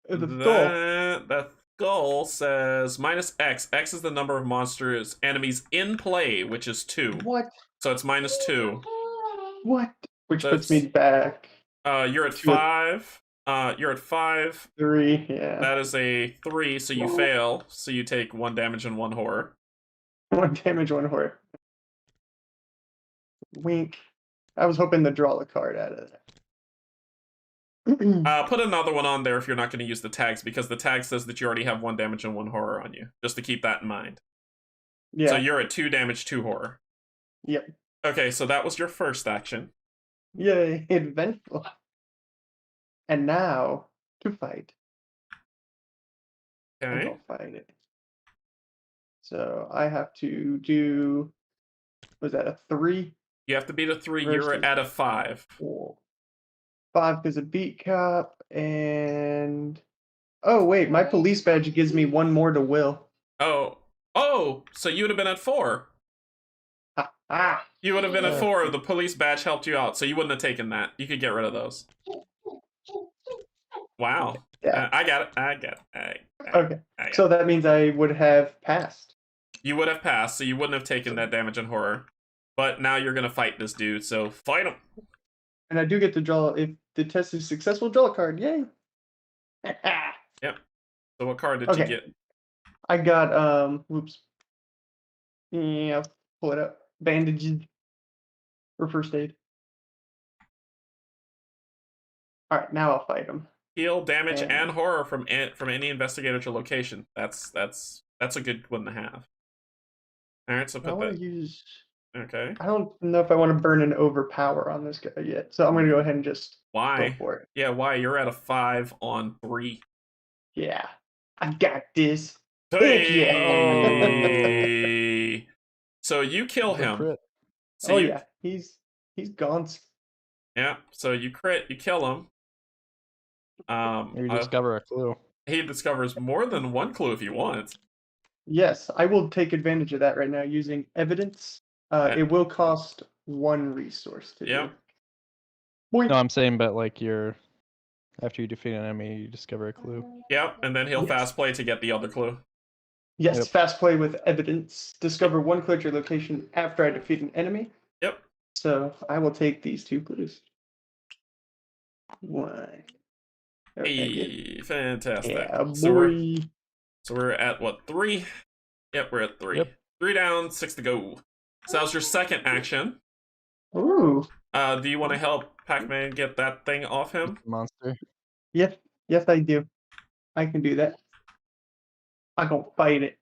The skull says -X. X is the number of monsters enemies in play, which is 2. What? So it's -2. What? Which puts me back. You're at 5. You're at 5. 3. Yeah. That is a 3. So you fail. So you take 1 damage and 1 horror. 1 damage, 1 horror. Wink. I was hoping to draw a card out of that. Put another one on there if you're not going to use the tags, because the tag says that you already have 1 damage and 1 horror on you. Just to keep that in mind. Yeah. So you're at 2 damage, 2 horror. Yep. Okay, so that was your first action. Yay, eventful. And now to fight. Okay. I'll fight it. So I have to do. Was that a 3? You have to beat a 3. You're at a 5. 4. 5 because of beat cop and. Oh wait, my police badge gives me 1 more to will. Oh, so you would have been at 4. You would have been at 4. The police badge helped you out, so you wouldn't have taken that. You could get rid of those. Wow. Yeah. I got it. Okay. So that means I would have passed. You would have passed, so you wouldn't have taken that damage and horror. But now you're going to fight this dude, so fight him. And I do get to draw, if the test is successful, draw a card. Yay. Yep. So what card did you get? I got whoops. Yeah, pull it up. Bandages or first aid. All right, now I'll fight him. Heal, damage, and horror from any investigator to location. That's a good one to have. All right, so put that. Use. Okay. I don't know if I want to burn an overpower on this guy yet, so I'm gonna go ahead and just go for it. Yeah, why? You're at a 5 on 3. Yeah, I got this. Hey! Yeah. So you kill him. So yeah, he's gone. Yeah, so you crit, you kill him. You discover a clue. He discovers more than one clue if you want. Yes, I will take advantage of that right now using evidence. It will cost 1 resource to do. No, I'm saying, but like after you defeat an enemy, you discover a clue. Yep, and then he'll fast play to get the other clue. Yes, fast play with evidence. Discover 1 clue at your location after I defeat an enemy. Yep. So I will take these 2 clues. 1. Hey, fantastic. Yeah, boy. So we're at what, 3? Yep, we're at 3. Yep. 3 down, 6 to go. So that was your second action. Ooh. Do you want to help Pac-Man get that thing off him? Monster. Yes, I do. I can do that. I gonna fight it.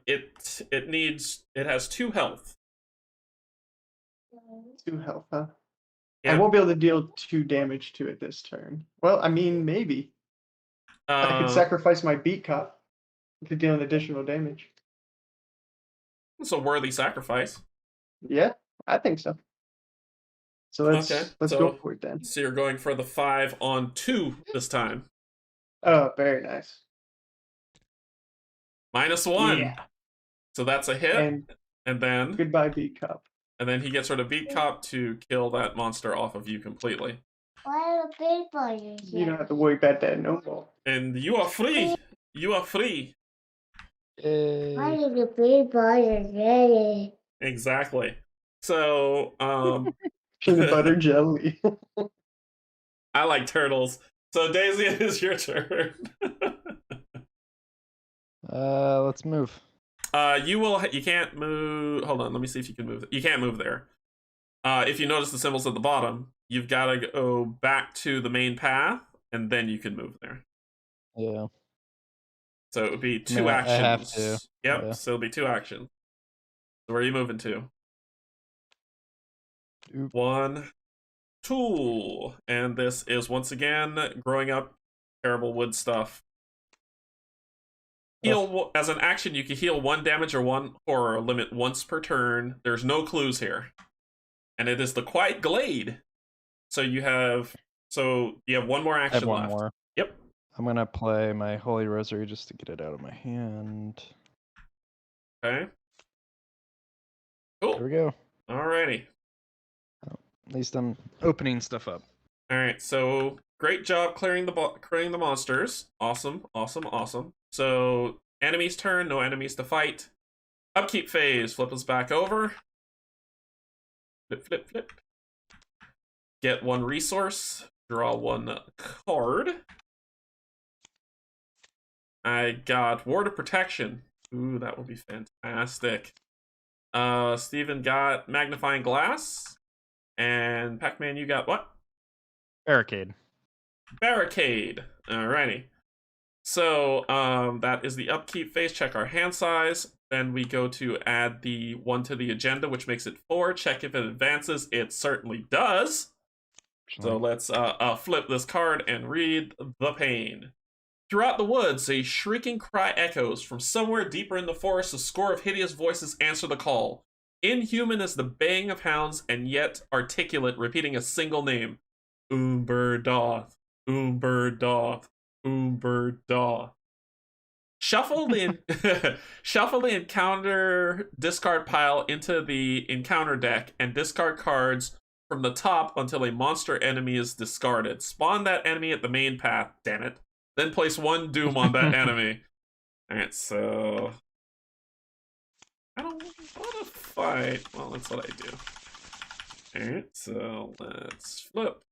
It has 2 health. 2 health, huh? Yeah. I won't be able to deal 2 damage to it this turn. Well, I mean, maybe. I could sacrifice my beat cop to deal an additional damage. It's a worthy sacrifice. Yeah, I think so. So let's go for it then. So you're going for the 5 on 2 this time. Oh, very nice. -1. Yeah. So that's a hit. And then goodbye, beat cop. And then he gets rid of beat cop to kill that monster off of you completely. You don't have to worry about that no more. And you are free. You are free. Exactly. So, peanut butter jelly. I like turtles. So Daisy, it is your turn. Let's move. You can't move. Hold on, let me see if you can move. You can't move there. If you notice the symbols at the bottom, you've got to go back to the main path, and then you can move there. Yeah. So it would be 2 actions. I have to. Yep. Yeah. So it'll be 2 actions. So where are you moving to? 1, 2, and this is once again growing up terrible wood stuff. Heal as an action. You can heal 1 damage or 1 horror. Limit once per turn. There's no clues here, and it is the Quiet Glade. So you have 1 more action I have 1 left. more. Yep. I'm gonna play my Holy Rosary just to get it out of my hand. Okay. Cool. There we go. Alrighty. At least I'm opening stuff up. All right. So great job clearing the monsters. Awesome. So enemy's turn. No enemies to fight. Upkeep phase. Flip us back over. Flip. Get 1 resource. Draw 1 card. I got Ward of Protection. Ooh, that would be fantastic. Steven got Magnifying Glass. And Pac-Man, you got what? Barricade. Alrighty. So, that is the upkeep phase. Check our hand size. Then we go to add the 1 to the agenda, which makes it 4. Check if it advances. It certainly does. So let's flip this card and read the pain. Throughout the woods, a shrieking cry echoes. From somewhere deeper in the forest, a score of hideous voices answer the call. Inhuman as the baying of hounds, and yet articulate, repeating a single name. Umberdoth. Shuffle the encounter discard pile into the encounter deck and discard cards from the top until a monster enemy is discarded. Spawn that enemy at the main path, damn it. Then place 1 doom on that enemy. Alright, so I don't want to fight. Well, that's what I do. Alright, so let's flip.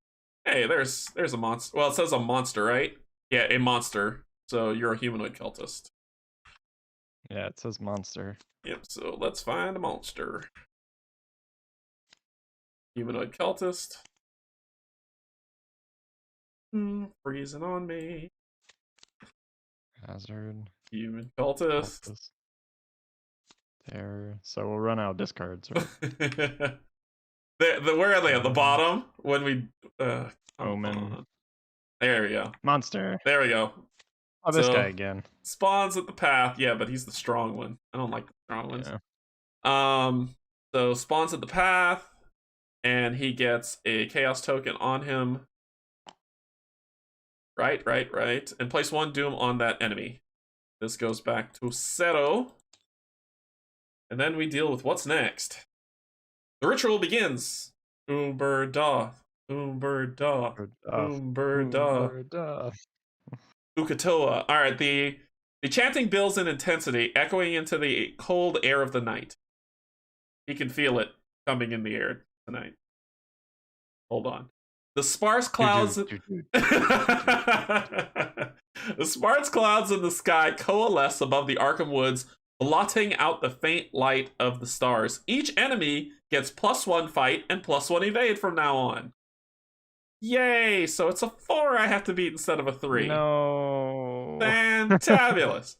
Hey, there's a monster. Well, it says a monster, right? Yeah, a monster. So you're a humanoid cultist. Yeah, it says monster. Yep, so let's find a monster. Humanoid cultist. Freezing on me. Hazard. Human cultist. Cultist. There. So we'll run out of discards, right? Where are they? At the bottom? When we... Omen. There we go. Monster. There we go. Oh, this guy again. Spawns at the path. Yeah, but he's the strong one. I don't like the strong ones. Yeah. So spawns at the path, and he gets a chaos token on him. Right. And place 1 doom on that enemy. This goes back to 0. And then we deal with what's next. The ritual begins. Umber da. Umber da. Umber da. Ukatoa. Alright, the chanting builds in intensity, echoing into the cold air of the night. He can feel it coming in the air tonight. Hold on. The sparse clouds... The sparse clouds in the sky coalesce above the Arkham Woods, blotting out the faint light of the stars. Each enemy gets +1 fight and +1 evade from now on. Yay! So it's a 4 I have to beat instead of a 3. No. Fantabulous.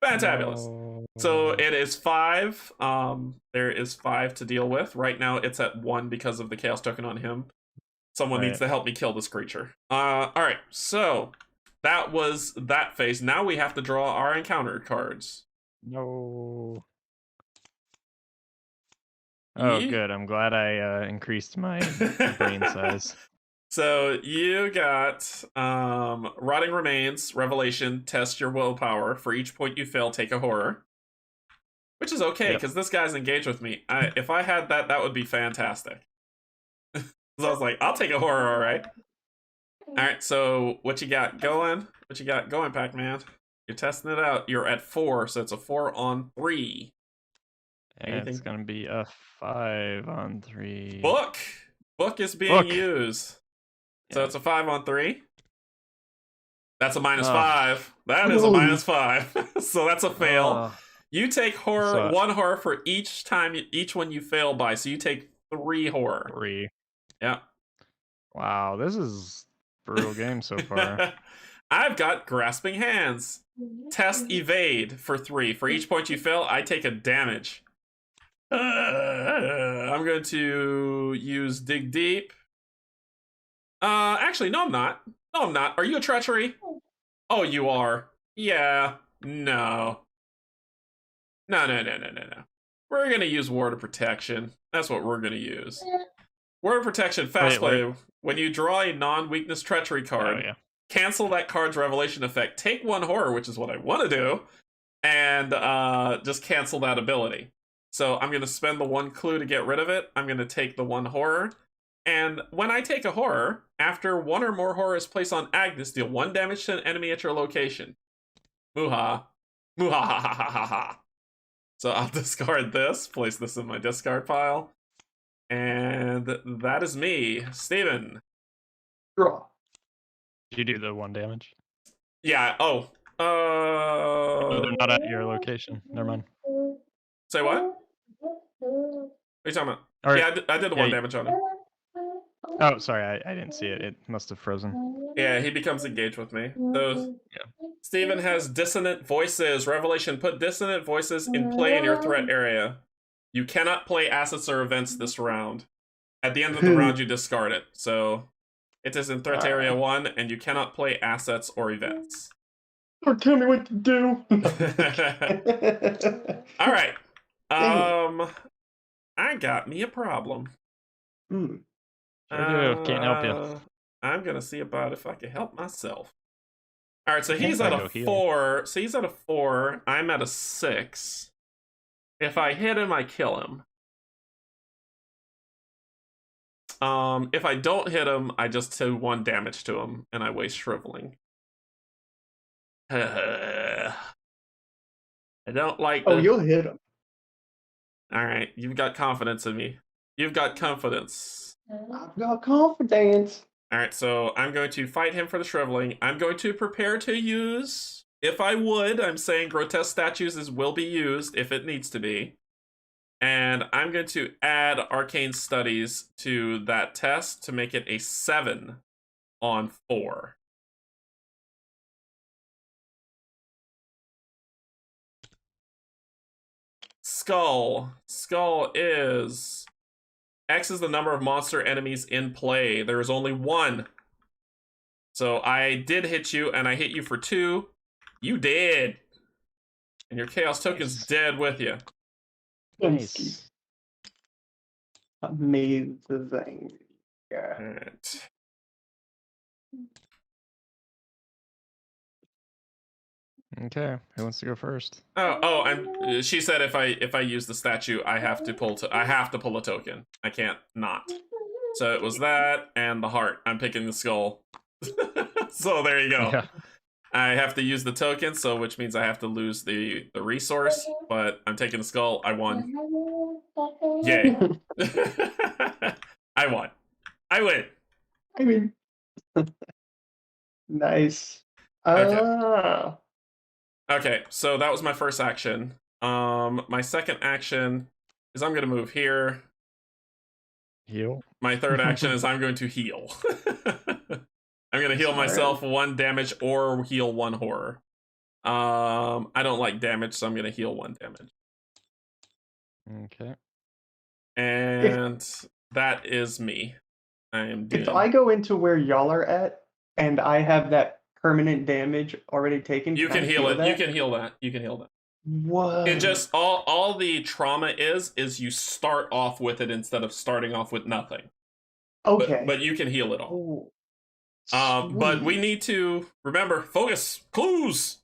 Fantabulous. No. So it is 5. There is 5 to deal with. Right now it's at 1 because of the chaos token on him. Someone needs to help me kill this creature. Alright, so that was that phase. Now we have to draw our encounter cards. No. Oh, good. I'm glad I increased my brain size. So you got Rotting Remains, Revelation, test your willpower. For each point you fail, take a horror. Which is okay, because this guy's engaged with me. If I had that, that would be fantastic. So I was like, I'll take a horror, alright. Alright, so what you got going? What you got going, Pac-Man? You're testing it out. You're at 4, so it's a 4 on 3. And it's going to be a 5 on 3. Book! Book is being used. So it's a 5 on 3. That's a -5. That is a -5. So that's a fail. You take horror, 1 horror for each time, each one you fail by. So you take 3 horror. 3. Yeah. Wow, this is a brutal game so far. I've got Grasping Hands. Test evade for 3. For each point you fail, I take a damage. I'm going to use Dig Deep. Actually, no, I'm not. No, I'm not. Are you a treachery? Oh, you are. Yeah. No. No. We're gonna use Ward of Protection. That's what we're gonna use. Word of Protection, fast play. When you draw a non-weakness treachery card, cancel that card's revelation effect. Take 1 horror, which is what I want to do, and just cancel that ability. So I'm going to spend the 1 clue to get rid of it. I'm going to take the 1 horror. And when I take a horror, after 1 or more horror is placed on Agnes, deal 1 damage to an enemy at your location. Muha. Muha. So I'll discard this, place this in my discard pile. And that is me, Steven. Draw. Did you do the 1 damage? Yeah. Oh. No, they're not at your location. Never mind. Say what? What are you talking about? Right. Yeah, I did the 1 damage on him. Oh, sorry, I didn't see it. It must have frozen. Yeah, he becomes engaged with me. So, Steven has Dissonant Voices. Revelation, put Dissonant Voices in play in your threat area. You cannot play assets or events this round. At the end of the round, you discard it. So, it is in threat area 1, and you cannot play assets or events. Don't tell me what to do. All right. I got me a problem. Sure do. Can't help you. I'm gonna see about if I can help myself. All right, so he's at a 4. So he's at a 4. I'm at a 6. If I hit him, I kill him. If I don't hit him, I just do 1 damage to him, and I waste shriveling. I don't like. Oh, you'll hit him. All right, you've got confidence in me. You've got confidence. I've got confidence. All right, so I'm going to fight him for the shriveling. I'm going to prepare to use if I would, I'm saying grotesque statues will be used if it needs to be. And I'm going to add arcane studies to that test to make it a 7 on 4. Skull. Skull is... X is the number of monster enemies in play. There is only 1. So I did hit you, and I hit you for 2. You did. And your Chaos Token's dead with you. Nice. Amazing. Yeah. All right. Okay, who wants to go first? She said if I use the statue, I have to pull a token. I can't not. So it was that and the heart. I'm picking the skull. So there you go. Yeah. I have to use the token, so which means I have to lose the resource, but I'm taking the skull. I won. Yay. I won. I win. I mean, nice. Okay. Okay, so that was my first action. My second action is I'm gonna move here. Heal. My third action is I'm going to heal. I'm gonna heal myself 1 damage or heal 1 horror. I don't like damage, so I'm gonna heal 1 damage. Okay. And that is me. I am doomed. If I go into where y'all are at and I have that permanent damage already taken, you can heal it. You can heal that. You can heal that. What? It just all the trauma is you start off with it instead of starting off with nothing. Okay. But you can heal it all. Oh, but we need to remember focus clues.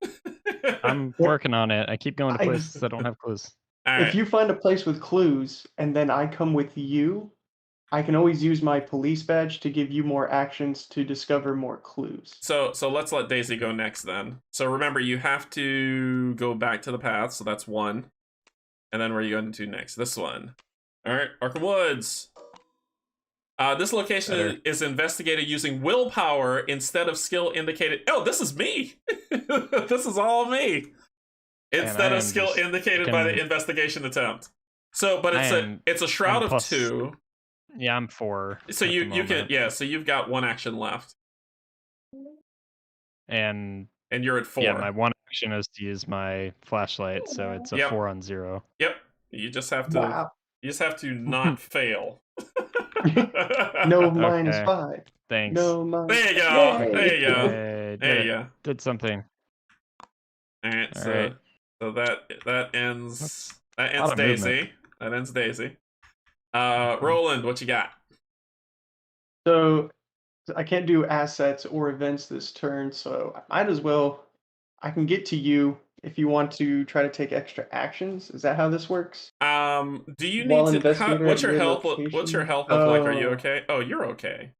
I'm working on it. I keep going to places that don't have clues. All If you find a place with clues and then I come with you, I can always use my police badge to give you more actions to discover more clues. So let's let Daisy go next then. So remember, you have to go back to the path. So that's 1, and then where are you going to next? This one. All right, Arkham Woods. This location is investigated using willpower instead of skill indicated. Oh, this is me. This is all me. Instead of skill indicated by the investigation attempt. So, but it's a shroud of 2. Yeah, I'm 4. So you can so you've got 1 action left. And you're at 4. Yeah, my 1 action is to use my flashlight, so it's a 4 on 0. Yep. You just have to. Wow. You just have to not fail. No -5. Thanks. No minus. There you go. Yay. There you go. There you go. Did something. All right. So that ends. That ends Daisy. Movement. That ends Daisy. Roland, what you got? So I can't do assets or events this turn, so I might as well. I can get to you if you want to try to take extra actions. Is that how this works? Do you need to? What's your health? What's your health look like? Are you okay? Oh, you're okay.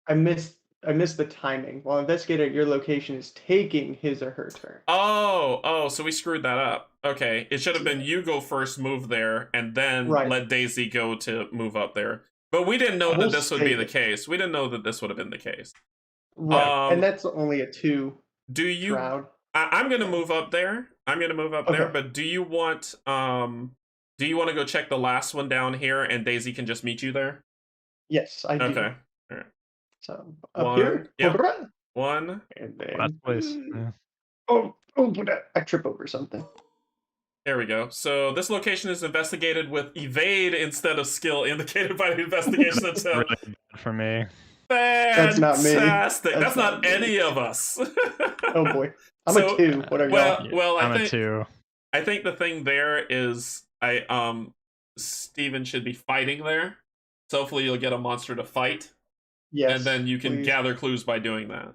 I missed the timing. While investigator at your location is taking his or her turn. Oh, so we screwed that up. Okay, it should have been you go first, move there, and then let Daisy go to move up there. But we didn't know that this would be the case. We didn't know that this would have been the case. Right, and that's only a 2. Do you? Shroud. I'm gonna move up there. There. But do you want to go check the last one down here, and Daisy can just meet you there? Yes, I do. Okay. All right. So up here. Yep. 1. And then. Last place. Yeah. Oh, I trip over something. There we go. So this location is investigated with evade instead of skill indicated by the investigation attempt. Really bad for me. That's not me. That's not any of us. Oh boy. I'm a 2. What are y'all? Well, I'm a 2. I think the thing there is Steven should be fighting there. So hopefully you'll get a monster to fight. Yes. And then you can gather clues by doing that.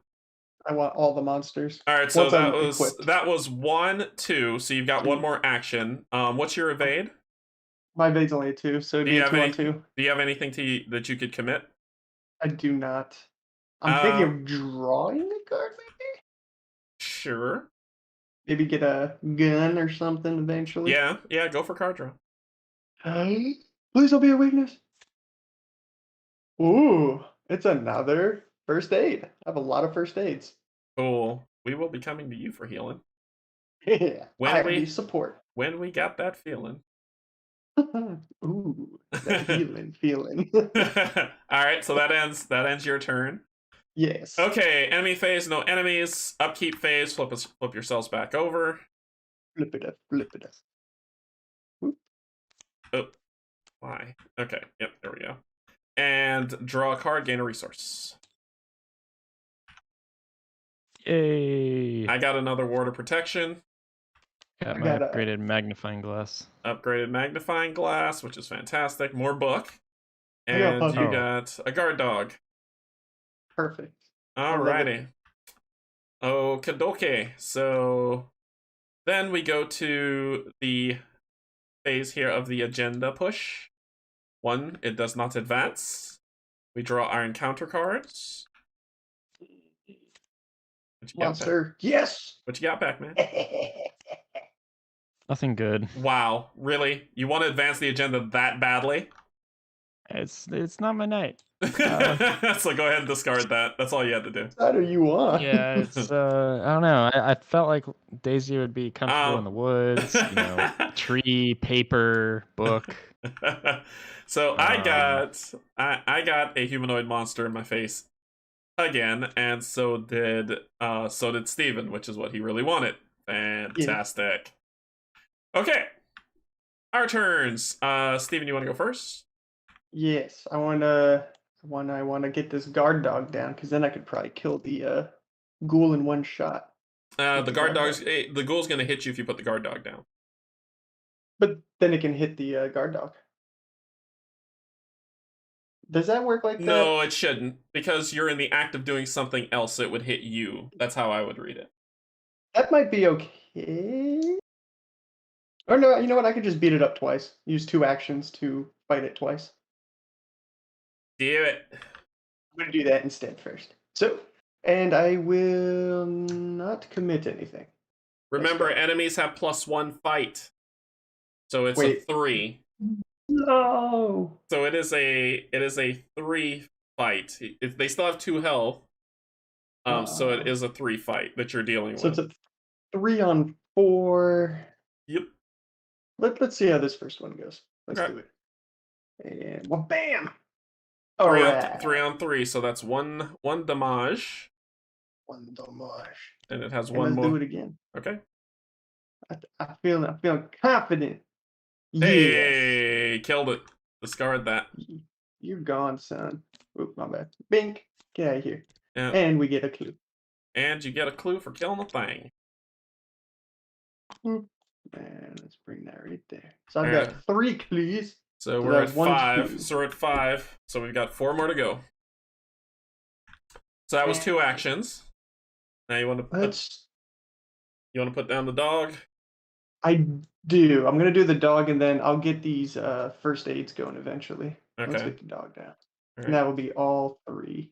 I want all the monsters. All right, so that was 1, 2. So you've got 1 more action. What's your evade? My evade's only a 2, so it'd be a 2 on 2. Do you have anything that you could commit? I do not. I'm thinking of drawing a card, maybe? Sure. Maybe get a gun or something eventually. Yeah, go for card draw. Please don't be a weakness. Ooh, it's another first aid. I have a lot of first aids. Cool. We will be coming to you for healing. Yeah, When I we- need support. When we got that feeling. Ooh, that feeling. All right, so that ends your turn. Yes. Okay, enemy phase, no enemies. Upkeep phase, flip yourselves back over. Flip it up. Oop. Oh, why? Okay, yep, there we go. And draw a card, gain a resource. Yay! I got another ward of protection. Got I my got a- upgraded magnifying glass. Upgraded magnifying glass, which is fantastic. More book. I got a And you puppy. got a guard dog. Perfect. I love it. Alrighty. Okidoke. So then we go to the phase here of the agenda push. 1, it does not advance. We draw our encounter cards. What you got, Monster. Yes. What you got back, man? Nothing good. Wow, really? You want to advance the agenda that badly? It's not my night. So go ahead and discard that. That's all you had to do. How do you want? Yeah, it's I don't know. I felt like Daisy would be comfortable in the woods, tree, paper, book. So I got a humanoid monster in my face again, and so did Steven, which is what he really wanted. Fantastic. Okay. Our turns. Steven, you want to go first? Yes, I wanna get this guard dog down because then I could probably kill the ghoul in one shot. The guard dog's the ghoul's gonna hit you if you put the guard dog down. But then it can hit the guard dog. Does that work like that? No, it shouldn't, because you're in the act of doing something else. It would hit you. That's how I would read it. That might be okay. Or no, you know what? I could just beat it up twice. Use 2 actions to fight it twice. Do it. I'm gonna do that instead first. So, and I will not commit anything. Remember, enemies have +1 fight, so it's Wait. a 3. No. So it is a 3 fight. They still have 2 health. So it is a 3 fight that you're dealing So with. it's a 3 on 4. Yep. Let's see how this first one goes. Let's Okay. do it. And well, bam. 3 on 3. So that's one damage, 1 damage. and it has And one let's more. do it again. Okay. I feel confident. Yes. Hey, killed it. Discard that. You're gone, son. Oop, my bad. Bink. Get out of here. Yeah. And we get a clue. And you get a clue for killing the thing. Oop. And let's bring that right there. So I've Alright. got 3 clues. So we're at that's 1 5. clue. So we're at 5. So we've got 4 more to go. So that was 2 actions. Now you want to put down the dog? I do. I'm gonna do the dog, and then I'll get these first aids going eventually. Let's Okay. get the dog down. Alright. And that will be all 3.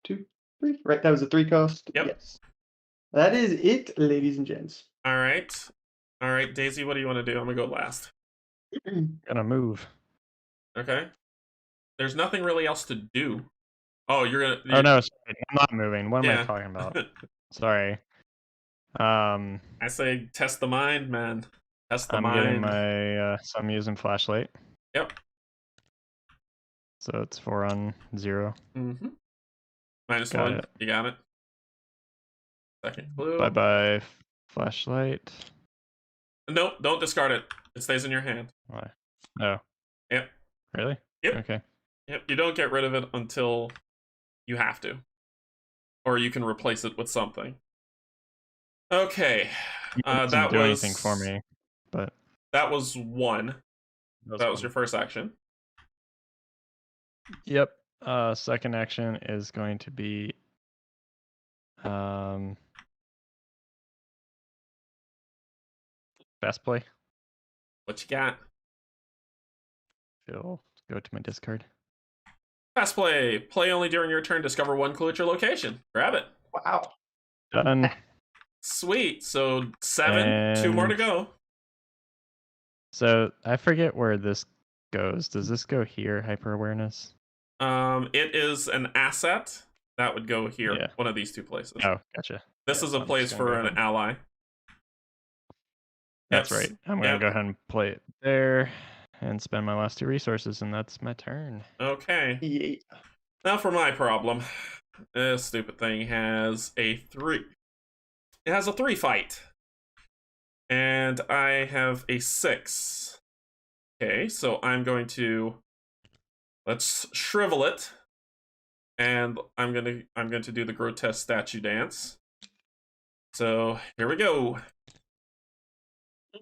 2, 3. Right, that was a 3 cost. Yep. Yes. That is it, ladies and gents. All right, Daisy, what do you want to do? I'm gonna go last. Gonna move. Okay. There's nothing really else to do. Oh, Oh no, sorry, I'm not moving. What am Yeah. I talking about? Sorry. I I say test the mind, man. Test the I'm mind. getting my so I'm using flashlight. Yep. So it's 4 on 0. Mm-hmm. -1. Got it. You got it. Second clue. Bye bye flashlight. Nope, don't discard it. It stays in your hand. Why? Oh. Yep. Really? Yep. Okay. Yep. You don't get rid of it until you have to. Or you can replace it with something. Okay. It doesn't That do was anything for me, but That was 1. That was fun. your first action. Yep. Second action is going to be fast play. What you got? Go to my discard. Fast play. Play only during your turn. Discover 1 clue at your location. Grab it. Wow. Done. Sweet. So 7. 2 more to go. So I forget where this goes. Does this go here? Hyper awareness. It is an asset that would go here. Yeah. One of these 2 places. Oh, gotcha. This Yeah, is so a I'm place just gonna for go an ahead. ally. That's right. I'm going to go ahead and play it there and spend my last 2 resources, and that's my turn. Okay. Yeah. Now for my problem. This stupid thing has a 3. It has a 3 fight. And I have a 6. Okay, so I'm going to... Let's shrivel it. And I'm going to do the grotesque statue dance. So, here we go.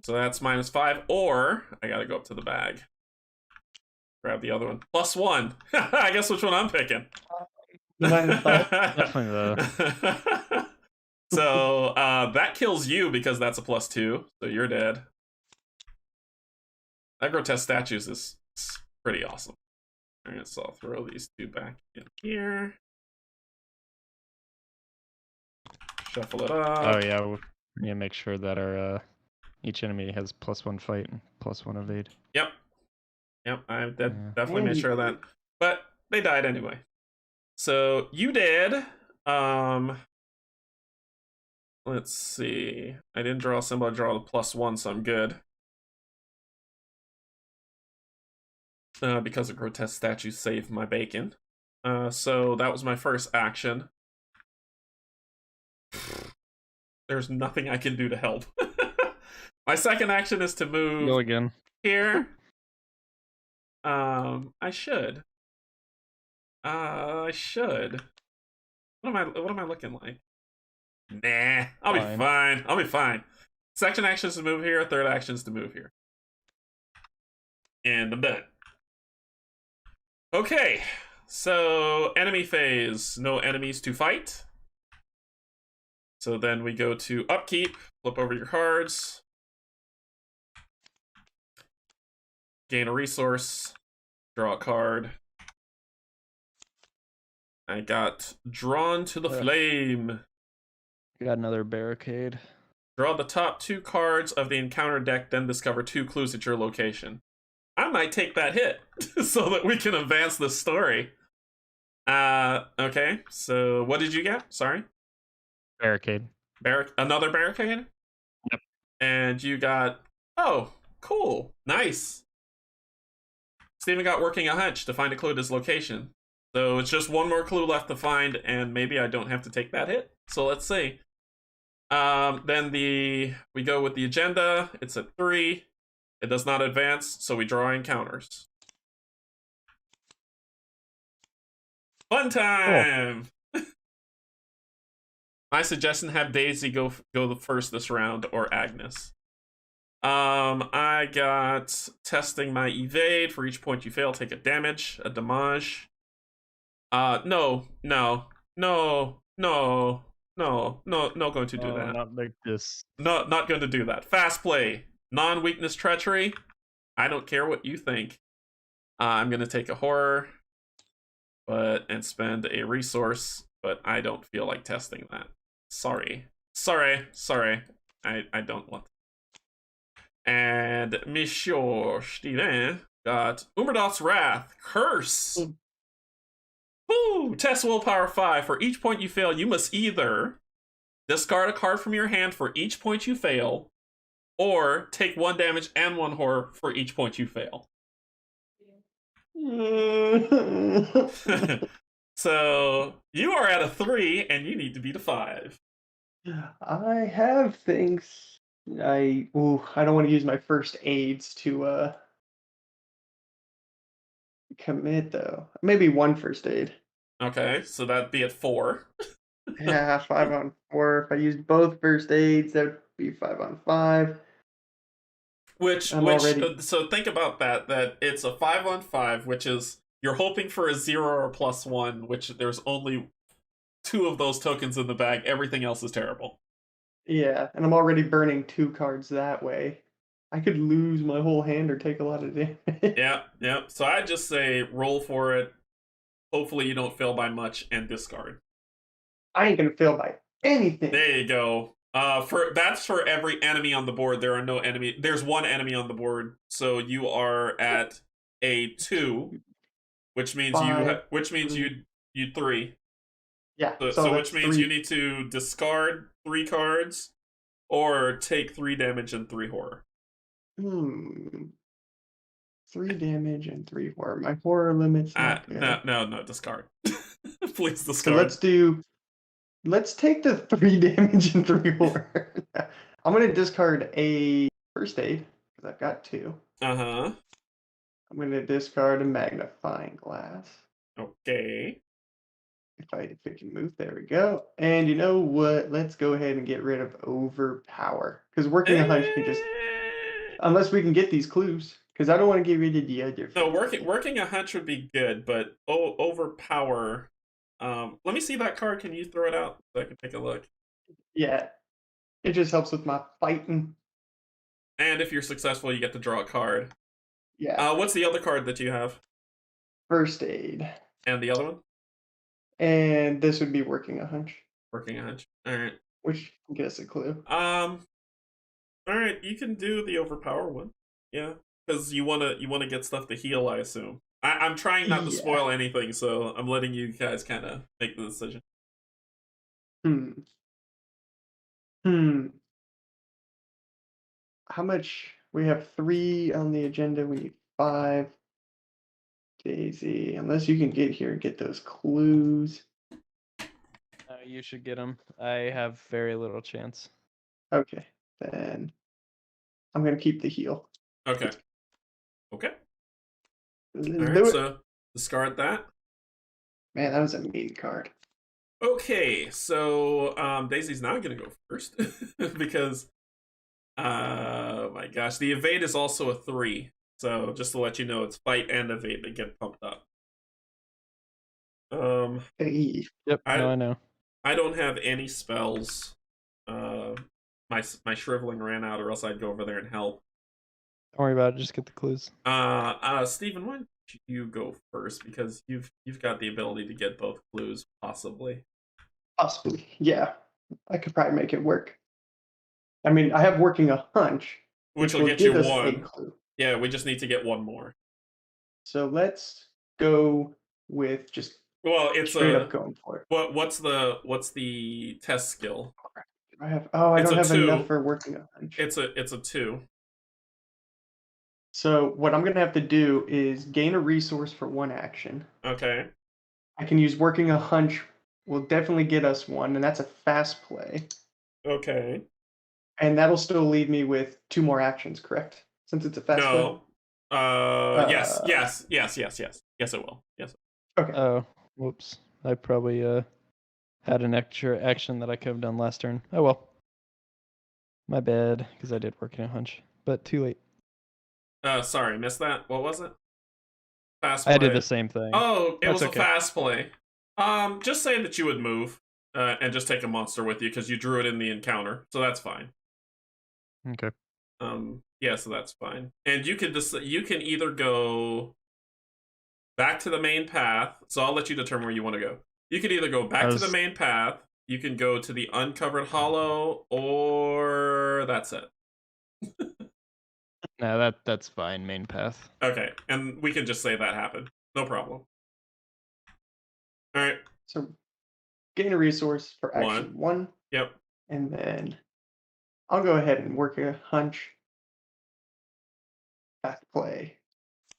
So that's -5, or I gotta go up to the bag. Grab the other one. +1. I guess which one I'm picking. -5. Definitely the... So that kills you because that's a +2, so you're dead. That grotesque statues is pretty awesome. Alright, so I'll throw these 2 back in here. Shuffle it up. Oh yeah, we need to make sure that our each enemy has +1 fight and +1 evade. Yep. I definitely made sure of that. But they died anyway. So you did. Let's see. I didn't draw a symbol, I draw the +1, so I'm good. Because a grotesque statue saved my bacon. So that was my first action. There's nothing I can do to help. My second action is to move Go again. here. I should. I should. What am I looking like? Nah, I'll be fine. I'll be fine. Second action is to move here. Third action is to move here. And I'm done. Okay, so enemy phase. No enemies to fight. So then we go to upkeep. Flip over your cards. Gain a resource. Draw a card. I got Drawn to the Flame. Got another barricade. Draw the top 2 cards of the encounter deck, then discover 2 clues at your location. I might take that hit so that we can advance the story. Okay, so what did you get? Sorry? Barricade. Another barricade? Yep. And you got... Oh, cool. Nice. Steven got working a hunch to find a clue at his location. So it's just 1 more clue left to find, and maybe I don't have to take that hit. So let's see. Then we go with the agenda. It's at 3. It does not advance, so we draw encounters. Fun time! Cool. My suggestion: have Daisy go the first this round, or Agnes. I got testing my evade. For each point you fail, take a damage, a damage. No, going to do that. Not like this. No, not going to do that. Fast play. Non-weakness treachery. I don't care what you think. I'm going to take a horror and spend a resource, but I don't feel like testing that. Sorry. I don't want to. And Monsieur Steven got Umberdoth's Wrath. Curse. Woo! Test willpower 5. For each point you fail, you must either discard a card from your hand for each point you fail, or take 1 damage and 1 horror for each point you fail. So you are at a 3, and you need to beat a 5. I have things. I don't want to use my first aids to commit though. Maybe 1 first aid. Okay, so that'd be at 4. Yeah, 5 on 4. If I used both first aids, that would be 5 on 5. So think about that it's a 5 on 5, which is you're hoping for a 0 or +1, which there's only 2 of those tokens in the bag. Everything else is terrible. Yeah, and I'm already burning 2 cards that way. I could lose my whole hand or take a lot of damage. Yeah. So I'd just say roll for it. Hopefully you don't fail by much, and discard. I ain't gonna fail by anything. There you go. That's for every enemy on the board. There are no enemy. There's 1 enemy on the board, so you are at a 2, which means you 3. Yeah. So which means 3. you need to discard 3 cards, or take 3 damage and 3 horror. 3 damage and 3 horror. My horror limit's not good. No, discard. Please So discard. let's take the 3 damage and 3 horror. I'm gonna discard a first aid because I've got 2. Uh-huh. I'm gonna discard a magnifying glass. Okay. If it can move, there we go. And you know what? Let's go ahead and get rid of overpower. Because working a hunch can just, unless we can get these clues. Because I don't want to get rid of the other. No, working a hunch would be good, but overpower. Let me see that card. Can you throw it out so I can take a look? Yeah, it just helps with my fighting. And if you're successful, you get to draw a card. Yeah. What's the other card that you have? First aid. And the other one? And this would be working a hunch. Working a hunch. All right. Which can get us a clue. All right, you can do the overpower one. Yeah, because you wanna get stuff to heal, I assume. I'm trying not to spoil anything, so I'm letting you guys kind of make the decision. How much? We have 3 on the agenda. We need 5. Daisy, unless you can get here and get those clues. You should get them. I have very little chance. Okay, then I'm gonna keep the heal. Okay. Okay. Let's All right, do it. so discard that. Man, that was a mean card. Okay, so Daisy's not gonna go first because my gosh, the evade is also a 3. So just to let you know, it's fight and evade that get pumped up. Hey. Yep, I know. I don't have any spells. My shriveling ran out, or else I'd go over there and help. Don't worry about it. Just get the clues. Steven, why don't you go first, because you've got the ability to get both clues, possibly. Possibly, yeah. I could probably make it work. I mean, I have working a hunch, which will get you 1. Yeah, we just need to get 1 more. So let's go with just it's straight up going for it. What's the test skill? I don't have enough for working a hunch. It's a 2. So what I'm gonna have to do is gain a resource for 1 action. Okay. I can use working a hunch. Will definitely get us 1, and that's a fast play. Okay. And that'll still leave me with 2 more actions, correct? Since it's a fast play. Yes, it will. Yes. Okay. Oh, whoops. I probably had an extra action that I could have done last turn. Oh well. My bad, because I did working a hunch, but too late. Sorry, missed that. What was it? Fast play. I did the same thing. Oh, it was a fast play. Just say that you would move, and just take a monster with you because you drew it in the encounter, so that's fine. Okay. Yeah, so that's fine. And you can either go back to the main path. So I'll let you determine where you want to go. You could either go back to the main path. You can go to the uncovered hollow, or that's it. No, that's fine. Main path. Okay, and we can just say that happened. No problem. All right. So gain a resource for action 1. Yep. And then I'll go ahead and work a hunch. Fast play.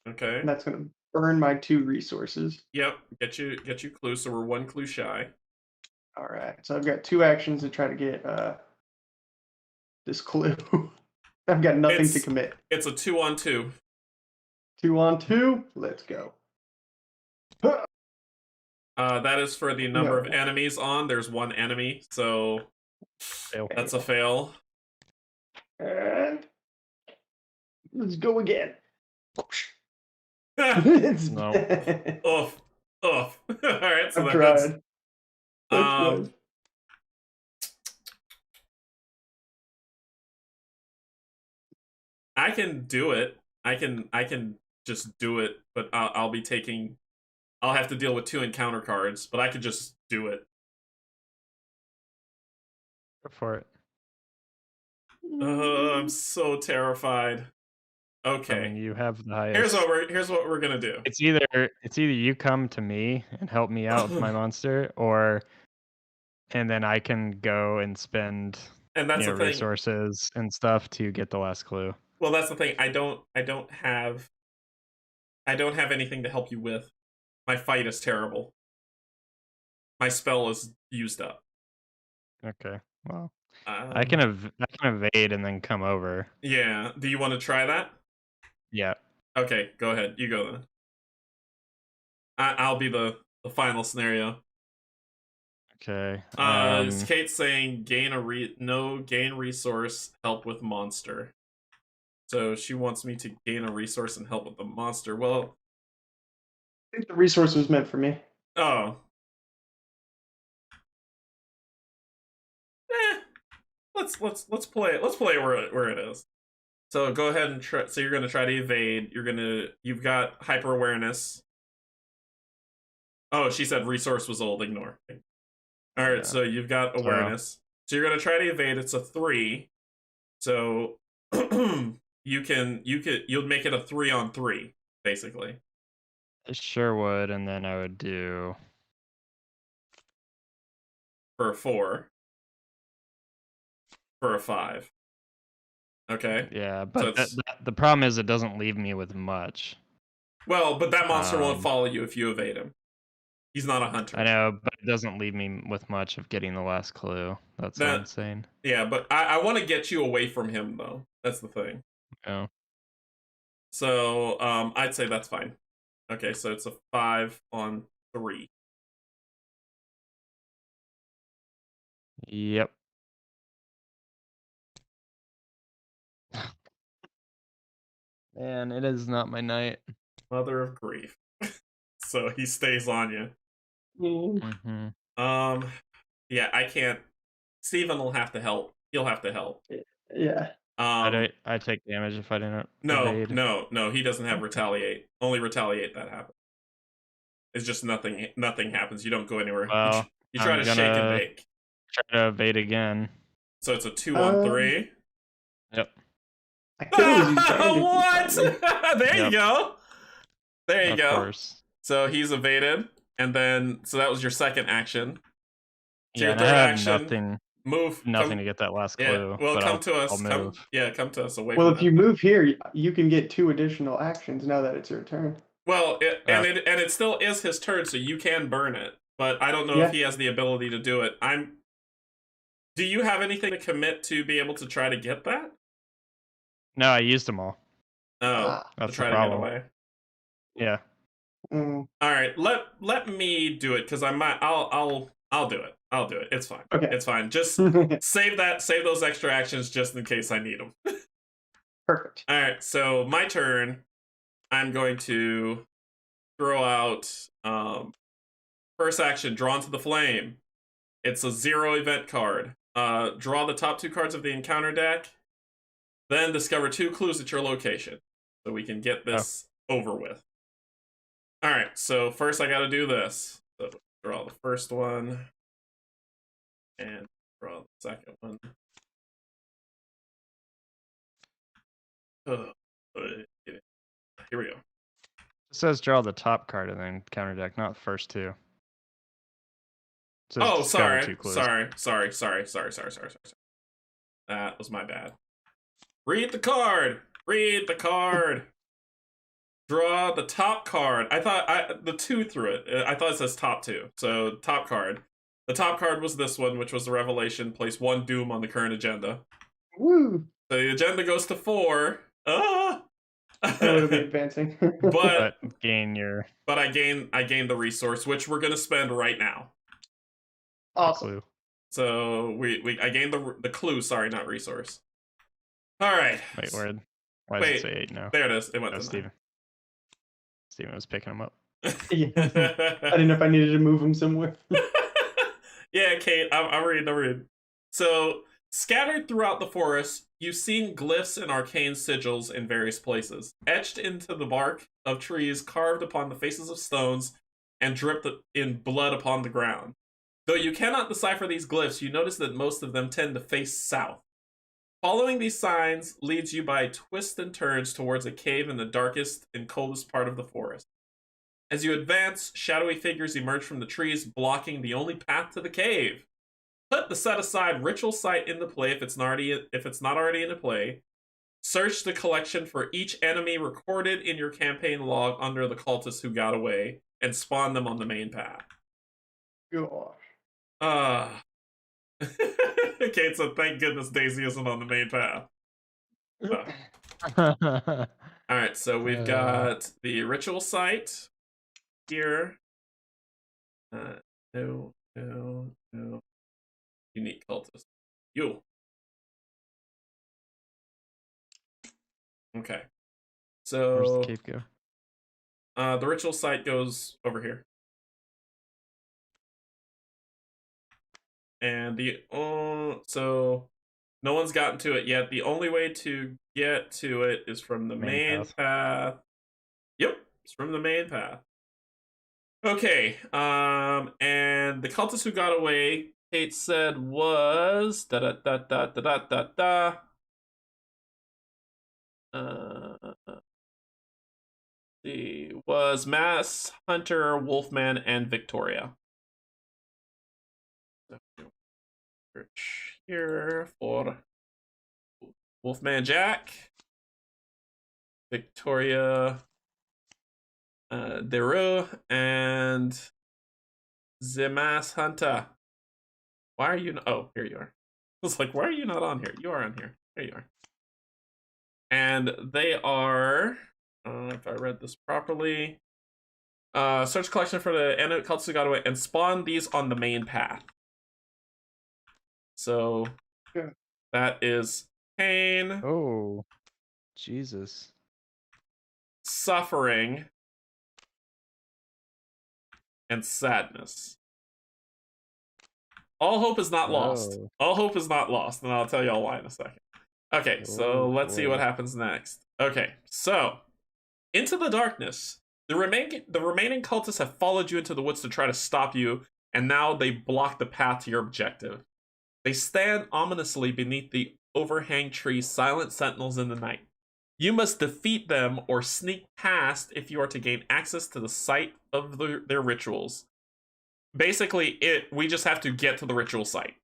Okay. And that's gonna burn my 2 resources. Yep. Get you clues, so we're 1 clue shy. All right. So I've got 2 actions to try to get this clue. I've got nothing to commit. It's a 2-on-2. 2-on-2. Let's go. That is for the number of enemies on. There's 1 enemy, so that's a fail. And let's go again. No. Oof. All right, so I've tried. That's good. I can do it. I can just do it, but I'll have to deal with 2 encounter cards, but I could just do it. Go for it. I'm so terrified. Okay. I mean, you have the highest. Here's what we're gonna do. It's either you come to me and help me out with my monster, and then I can go and spend And that's the thing. resources and stuff to get the last clue. Well, that's the thing. I don't have anything to help you with. My fight is terrible. My spell is used up. Okay. Well, I can evade and then come over. Yeah. Do you want to try that? Yeah. Okay, go ahead. You go then. I'll be the final scenario. Okay. Is Kate saying gain resource, help with monster? So she wants me to gain a resource and help with the monster. Well, I think the resource was meant for me. Oh. Let's play it. Let's play it where it is. So go ahead and try. So you're gonna try to evade. You've got hyper awareness. Oh, she said resource was old. Ignore. All right. Yeah. So you've got awareness. So you're gonna try to evade. It's a 3. So you'll make it a 3-on-3 basically. I sure would, and then I would do for a 4. For a 5. Okay. Yeah, but the problem is it doesn't leave me with much. Well, but that monster won't follow you if you evade him. He's not a hunter. I know, but it doesn't leave me with much of getting the last clue. That's what I'm saying. Yeah, but I want to get you away from him, though. That's the thing. Oh. So, I'd say that's fine. Okay, so it's a 5-on-3. Yep. Man, it is not my night. Mother of grief. So he stays on you. Mm-hmm. Yeah, I can't. Steven will have to help. He'll have to help. Yeah. I take damage if I didn't evade. No, he doesn't have retaliate. Only retaliate that happens. It's just nothing happens. You don't go anywhere. Well, you try to shake and bake. Try to evade again. So it's a 2-on-3. Yep. What? There you go. There you go. Course. So he's evaded, and then that was your second action. So yeah, your third action. Nothing to get that last clue. Yeah, well, come to us. I'll move. Come to us away. Well, if you move here, you can get 2 additional actions now that it's your turn. Well, it still is his turn, so you can burn it. But I don't know if he has the ability to do it. Do you have anything to commit to be able to try to get that? No, I used them all. Oh, that's to try the problem. To get away. Yeah. Mm. All right, let me do it because I'll do it. I'll do it. It's fine. Okay. It's fine. Just save those extra actions just in case I need them. Perfect. All right, so my turn. I'm going to throw out first action, Drawn to the Flame. It's a 0 event card. Draw the top 2 cards of the encounter deck. Then discover 2 clues at your location. So we can get this over with. Alright, so first I gotta do this. So draw the first one. And draw the second one. Here we go. It says draw the top card and then counter deck, not the first 2. Oh, sorry. Sorry. That was my bad. Read the card. Draw the top card. I thought the 2 through it. I thought it says top 2. So top card. The top card was this one, which was the Revelation. Place 1 Doom on the current agenda. Woo! So the agenda goes to 4. It'll be advancing. But I gain the resource, which we're gonna spend right now. Awesome. So I gained the clue. Sorry, not resource. All right. Wait, why does it say 8 now? There it is. It went to Steven. Steven was picking him up. Yeah. I didn't know if I needed to move him somewhere. Yeah, Kate, I'm reading. So, scattered throughout the forest, you've seen glyphs and arcane sigils in various places, etched into the bark of trees, carved upon the faces of stones, and dripped in blood upon the ground. Though you cannot decipher these glyphs, you notice that most of them tend to face south. Following these signs leads you by twists and turns towards a cave in the darkest and coldest part of the forest. As you advance, shadowy figures emerge from the trees, blocking the only path to the cave. Put the set aside ritual site into play if it's not already into play. Search the collection for each enemy recorded in your campaign log under the cultists who got away, and spawn them on the main path. Gosh. Okay, so thank goodness Daisy isn't on the main path. Alright, so we've got the ritual site here. No. Unique cultist. You. Okay. So where's the cave go? The ritual site goes over here. And so no one's gotten to it yet. The only way to get to it is from the main path. Yep, it's from the main path. Okay, and the cultist who got away, Kate said, was was Mass, Hunter, Wolfman, and Victoria. Search here for Wolfman Jack, Victoria Deru, and the Mass Hunter. Why are you? Oh, here you are. I was like, why are you not on here? You are on here. There you are. And they are. If I read this properly, search collection for the enemy cultists who got away and spawn these on the main path. So that is pain. Oh, Jesus. Suffering. And sadness. All hope is not lost. All hope is not lost, and I'll tell y'all why in a second. Okay, so let's see what happens next. Okay, so into the darkness. The remaining cultists have followed you into the woods to try to stop you, and now they block the path to your objective. They stand ominously beneath the overhang trees, silent sentinels in the night. You must defeat them or sneak past if you are to gain access to the site of their rituals. Basically, we just have to get to the ritual site.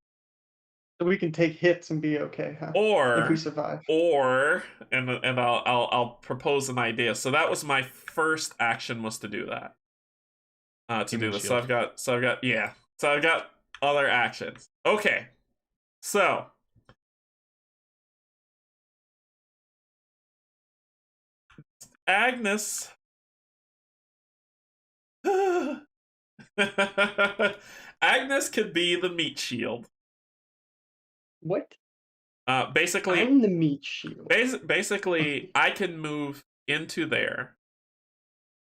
So we can take hits and be okay, huh? Or if we survive. And I'll propose an idea. So that was my first action, was to do that. To do this. So I've got other actions. Okay. So Agnes Agnes could be the meat shield. What? Basically, I'm the meat shield. Basically, I can move into there.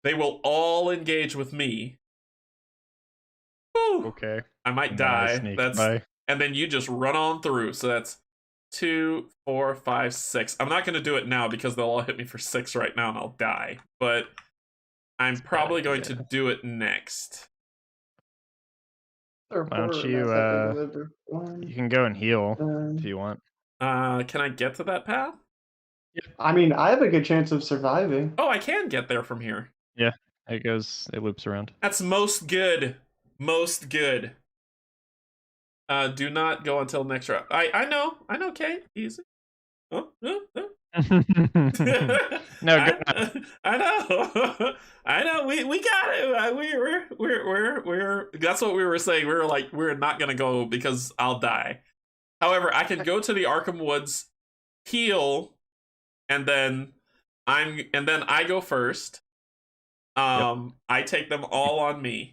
They will all engage with me. Woo! Okay. I might die. And then you just run on through. So that's 2, 4, 5, 6. I'm not going to do it now because they'll all hit me for 6 right now and I'll die. But I'm probably going to do it next. Why don't you, you can go and heal if you want. Can I get to that path? I mean, I have a good chance of surviving. Oh, I can get there from here. Yeah, it loops around. That's most good. Most good. Do not go until next round. I know, Kate. Easy. Oh. No, good. I know. We got it. We're. That's what we were saying. We were like, we're not gonna go because I'll die. However, I can go to the Arkham Woods, heal, and then I go first. I take them all on me.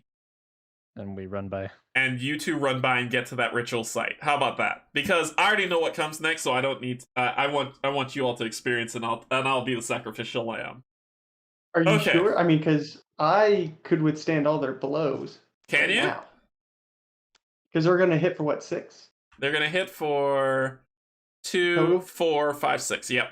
And we run by. And you two run by and get to that ritual site. How about that? Because I already know what comes next, so I don't need. I want you all to experience, and I'll be the sacrificial lamb. Are you sure? I mean, because I could withstand all their blows. Can you? Because they're gonna hit for what, 6? They're gonna hit for 2, 4, 5, 6. Yep.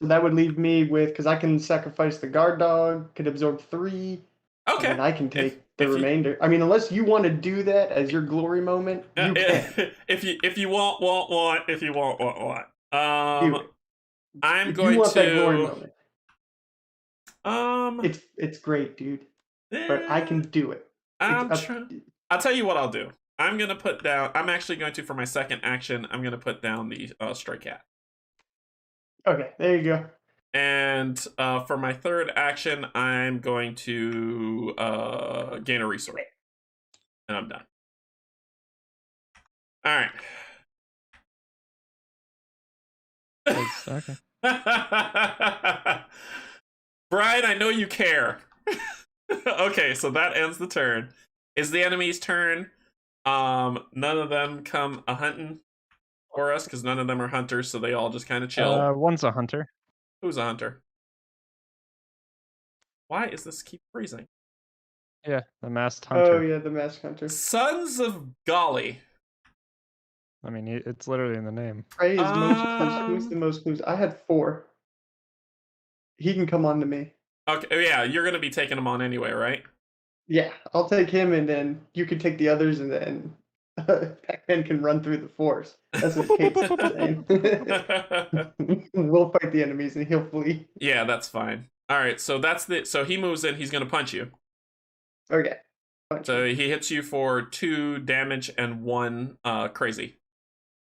So that would leave me with, because I can sacrifice the guard dog, could absorb 3. Okay. And I can take the remainder. I mean, unless you want to do that as your glory moment, you can. If you want. If you want. I'm if going you want to. That glory moment. It's great, dude. But I can do it. I'll tell you what I'll do. I'm gonna put down. I'm actually going to, for my second action, I'm gonna put down the stray cat. Okay, there you go. And for my third action, I'm going to gain a resource, and I'm done. All right. Okay. Brian, I know you care. Okay, so that ends the turn. Is the enemy's turn? None of them come a hunting for us because none of them are hunters, so they all just kind of chill. One's a hunter. Who's a hunter? Why is this keep freezing? Yeah, the masked hunter. Oh yeah, the masked hunter. Sons of Golly. I mean, it's literally in the name. Prey is most clues. Who's the most clues? I had 4. He can come on to me. Okay, yeah, you're gonna be taking them on anyway, right? Yeah, I'll take him, and then you can take the others, and then Pac-Man can run through the forest. That's what Kate's saying. We'll fight the enemies, and he'll flee. Yeah, that's fine. All right, so so he moves in. He's gonna punch you. Okay. So he hits you for 2 damage and 1 crazy.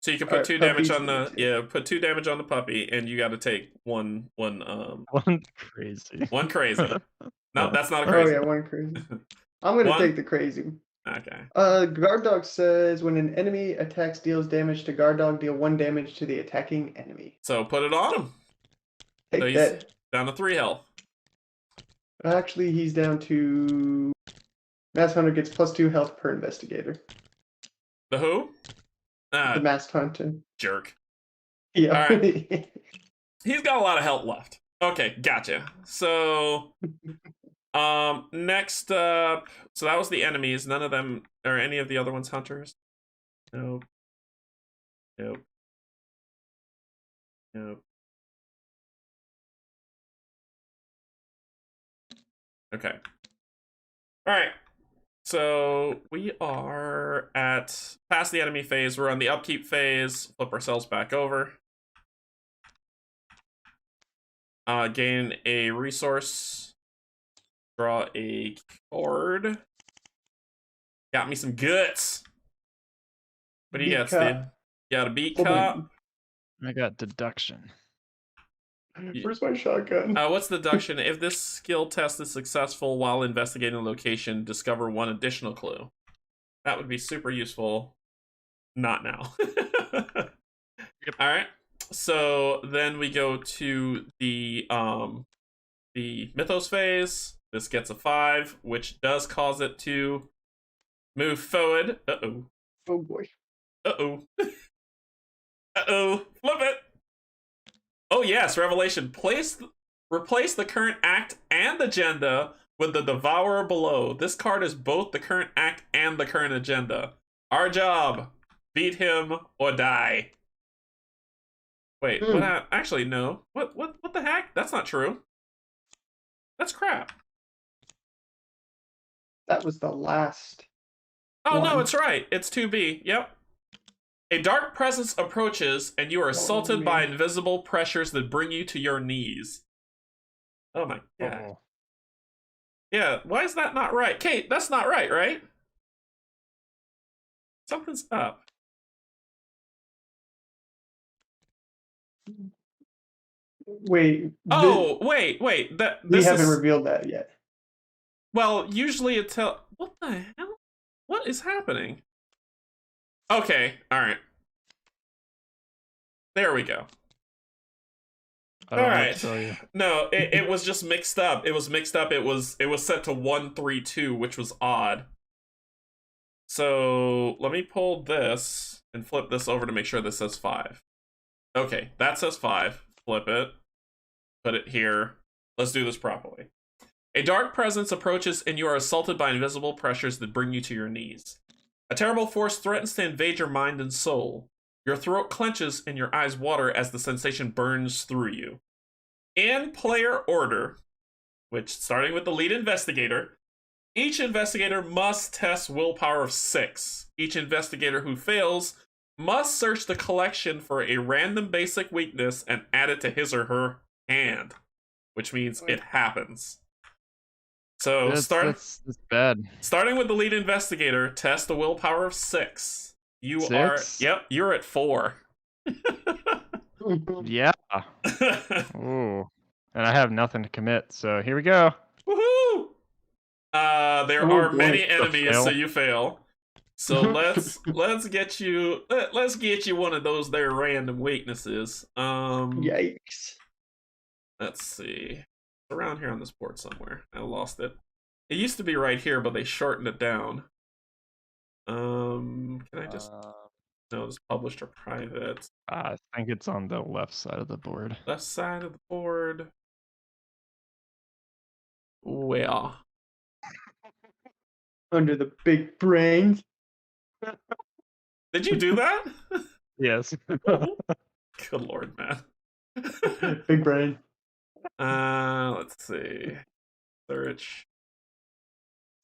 So you can put 2 damage on the put 2 damage on the puppy, and you got to take one crazy. 1 crazy. No, that's not a crazy. Oh yeah, 1 crazy. I'm gonna take the crazy. Okay. Guard dog says when an enemy attacks, deals damage to guard dog, deal 1 damage to the attacking enemy. So put it on him. Take so he's that. Down to 3 health. Actually, he's down to. Masked hunter gets +2 health per investigator. The who? The masked hunter. Jerk. Yeah. All right. He's got a lot of health left. Okay, gotcha. So, next up, so that was the enemies. None of them, or any of the other ones, hunters? Nope. Nope. Nope. Okay. All right. So we are at past the enemy phase. We're on the upkeep phase. Flip ourselves back over. Gain a resource. Draw a card. Got me some guts. What do you got, Steve? You got a beat cop? I got deduction. Where's my shotgun? What's deduction? If this skill test is successful while investigating a location, discover 1 additional clue. That would be super useful. Not now. All right. So then we go to the mythos phase. This gets a 5, which does cause it to move forward. Uh-oh. Oh boy. Uh-oh. Uh-oh. Flip it. Oh yes, revelation. Replace the current act and agenda with the Devourer below. This card is both the current act and the current agenda. Our job: beat him or die. Wait, what? Actually, no. What the heck? That's not true. That's crap. That was the last. Oh no, it's right. It's 2B. Yep. A dark presence approaches, and you are assaulted by invisible pressures that bring you to your knees. Oh my god. Oh. Yeah, why is that not right? Kate, that's not right, right? Something's up. Wait. Oh, wait. We haven't revealed that yet. Well, usually it what the hell? What is happening? Okay, alright. There we go. Alright. No, it was just mixed up. It was mixed up. It was set to 132, which was odd. So let me pull this and flip this over to make sure this says 5. Okay, that says 5. Flip it. Put it here. Let's do this properly. A dark presence approaches and you are assaulted by invisible pressures that bring you to your knees. A terrible force threatens to invade your mind and soul. Your throat clenches and your eyes water as the sensation burns through you. In player order, which starting with the lead investigator, each investigator must test willpower of 6. Each investigator who fails must search the collection for a random basic weakness and add it to his or her hand, which means it happens. So That's bad. starting with the lead investigator, test a willpower of 6. You 6? you're at 4. Yeah. Ooh. And I have nothing to commit, so here we go. Woohoo! There Oh, are boy. many enemies, fail. so you fail. So let's get you one of those there random weaknesses. Yikes. Let's see. It's around here on this board somewhere. I lost it. It used to be right here, but they shortened it down. Can I just no, it's published or private? I think it's on the left side of the board. Left side of the board. Where? Under the big brains. Did you do that? Yes. Good lord, man. Big brain. Let's see. Search.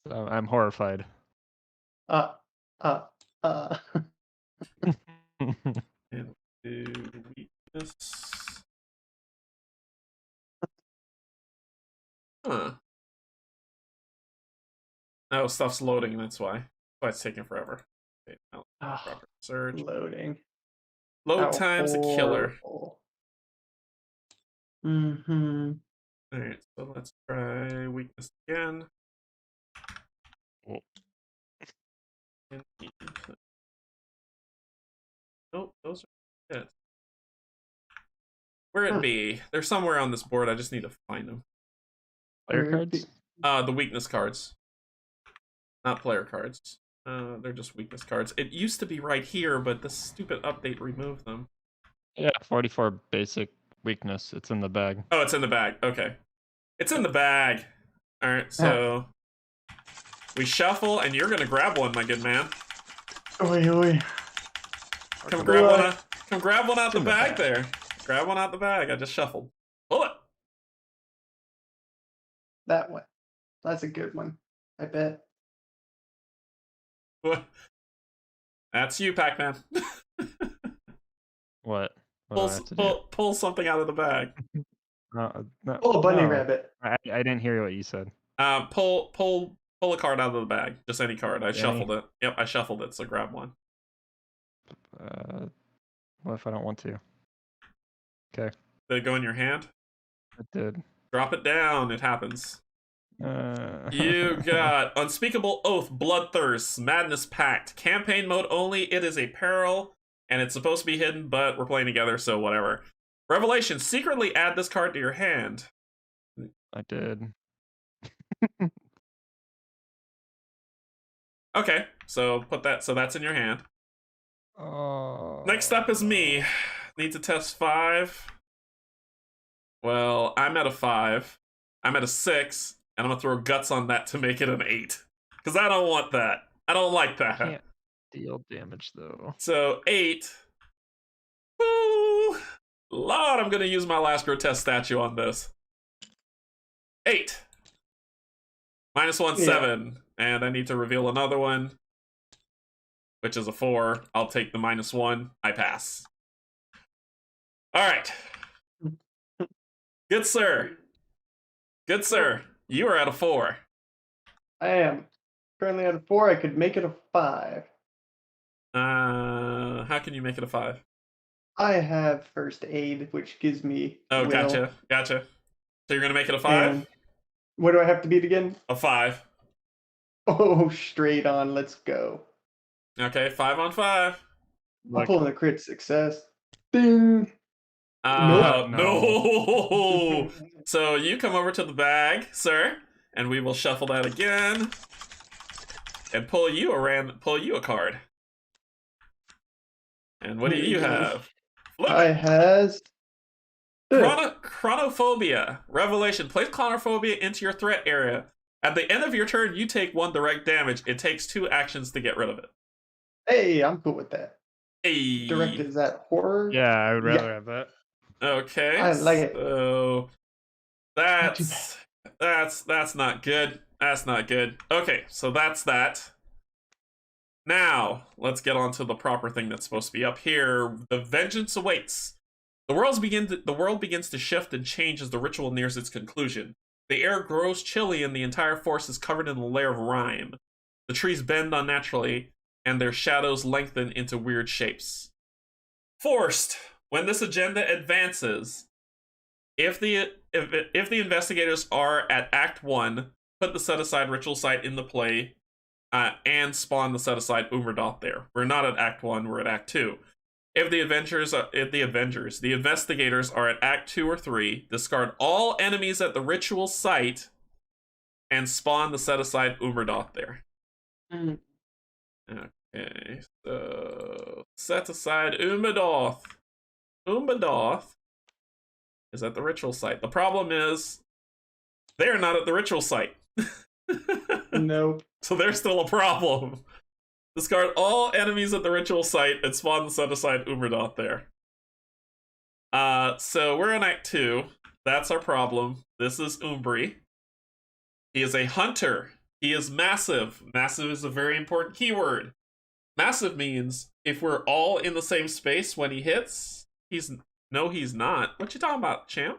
So I'm horrified. And do weakness. Huh. Oh, stuff's loading, that's why. That's why it's taking forever. Okay, now proper search. Loading. Load time's a killer. Mm-hmm. Alright, so let's try weakness again. Oh. Nope, those are it. Where it be? They're somewhere on this board, I just need to find them. Player cards? The weakness cards. Not player cards. They're just weakness cards. It used to be right here, but the stupid update removed them. Yeah, 44 basic weakness. It's in the bag. Oh, it's in the bag. Okay. It's in the bag. Alright, so we shuffle, and you're gonna grab one, my good man. Oi, oi. Come grab one out the bag there. Grab one out the bag. I just shuffled. Pull it. That one. That's a good one. I bet. That's you, Pac-Man. What? What do I have to do? Pull something out of the bag. No, Oh, bunny no. rabbit. I didn't hear what you said. Pull a card out of the bag. Just any card. I shuffled it. Yep, I shuffled it, so grab one. What if I don't want to? Okay. Did it go in your hand? It did. Drop it down. It happens. You got Unspeakable Oath, Bloodthirst, Madness Pact, Campaign Mode only. It is a peril, and it's supposed to be hidden, but we're playing together, so whatever. Revelation, secretly add this card to your hand. I did. Okay, so that's in your hand. Next up is me. Need to test 5. Well, I'm at a 5. I'm at a 6, and I'm gonna throw guts on that to make it an 8. Because I don't want that. I don't like that. Can't deal damage though. So 8. Woo! Lord, I'm gonna use my last grotesque statue on this. 8. -1, 7. And I need to reveal another one, which is a 4. I'll take the -1. I pass. Alright. Good sir. Good sir. You are at a 4. I am currently at a 4. I could make it a 5. How can you make it a 5? I have first aid, which gives me Oh, will. gotcha. So you're gonna make it a 5? And what do I have to beat again? A 5. Oh, straight on. Let's go. Okay, 5 on 5. I'm pulling a crit success. Ding. No. So you come over to the bag, sir, and we will shuffle that again and pull you a card. And what do you have? I has Chronophobia. Revelation. Place chronophobia into your threat area. At the end of your turn, you take 1 direct damage. It takes 2 actions to get rid of it. Hey, I'm cool with that. Hey. Direct, is that horror? Yeah, I would rather have that. Okay. I like it. So that's not good. That's not good. Okay, so that's that. Now, let's get on to the proper thing that's supposed to be up here. The vengeance awaits. The world begins to shift and change as the ritual nears its conclusion. The air grows chilly and the entire forest is covered in a layer of rime. The trees bend unnaturally, and their shadows lengthen into weird shapes. Forced. When this agenda advances, if the investigators are at Act 1, put the set-aside ritual site in the play, and spawn the set-aside Umberdoth there. We're not at Act 1, we're at Act 2. If the investigators are at Act 2 or 3, discard all enemies at the ritual site and spawn the set-aside Umberdoth there. Mm. Okay, so set aside Umberdoth. Umberdoth is at the ritual site. The problem is they're not at the ritual site. Nope. So there's still a problem. Discard all enemies at the ritual site and spawn the set-aside Umberdoth there. So we're in Act 2. That's our problem. This is Umbri. He is a hunter. He is massive. Massive is a very important keyword. Massive means if we're all in the same space when he hits, no, he's not. What you talking about, champ?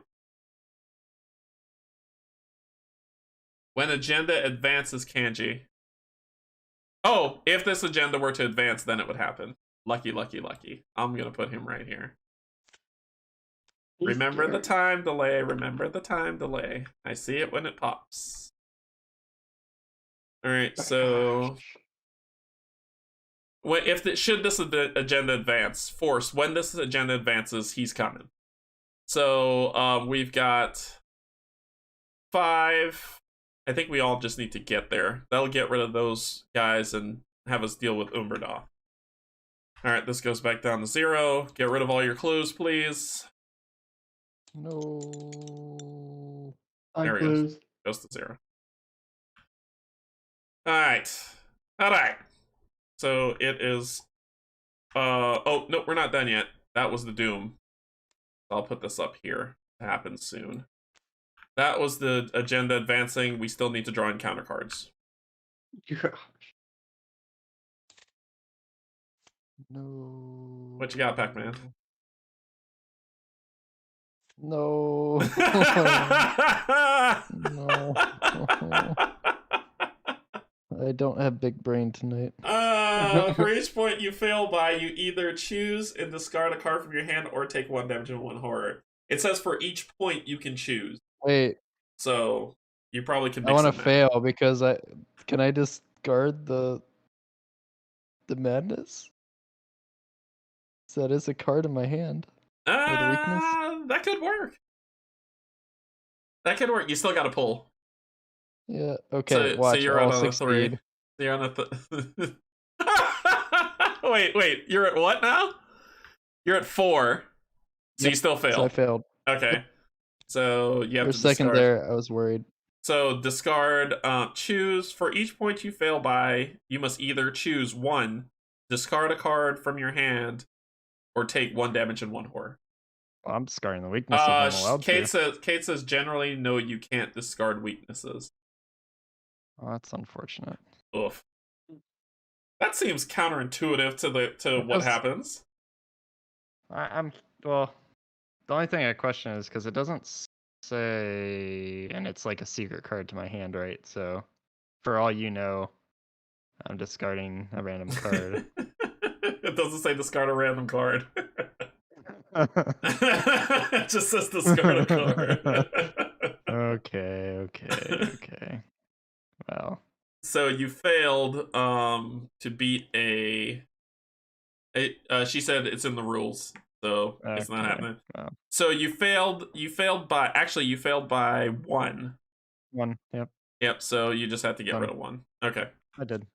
When agenda advances, Canje. Oh, if this agenda were to advance, then it would happen. Lucky, lucky, lucky. I'm gonna put him right here. Remember the time delay. Remember the time delay. I see it when it pops. All right, so should this agenda advance, force, when this agenda advances, he's coming. So we've got 5. I think we all just need to get there. That'll get rid of those guys and have us deal with Umberdoth. All right, this goes back down to 0. Get rid of all your clues, please. No. There he is. Goes to 0. All right. So it is. Oh no, we're not done yet. That was the doom. I'll put this up here. It happens soon. That was the agenda advancing. We still need to draw encounter cards. No. What you got, Pac-Man? No. No. I don't have big brain tonight. For each point you fail by, you either choose and discard a card from your hand or take 1 damage and 1 horror. It says for each point you can choose. Wait. So you probably can. I want to fail because can I discard the madness? So that is a card in my hand. The weakness. That could work. That could work. You still got to pull. Yeah. Okay. So, watch. so you're I'll on a 3. succeed. So you're on a wait. You're at what now? You're at 4. So Yep, you still failed. So I failed. Okay. So you have For a to second discard. there, I was worried. So discard. Choose for each point you fail by. You must either choose 1, discard a card from your hand, or take 1 damage and 1 horror. Well, I'm discarding the weakness if I'm allowed to. Kate says generally no, you can't discard weaknesses. Oh, that's unfortunate. Oof. That seems counterintuitive to what happens. Well, the only thing I question is because it doesn't say, and it's like a secret card to my hand, right? So, for all you know, I'm discarding a random card. It doesn't say discard a random card. It just says discard a card. Okay. Well. So you failed to beat a she said it's in the rules, so it's not happening. Well. So you failed by 1. 1, yep. Yep, so you just have to get rid of 1. Okay. I did.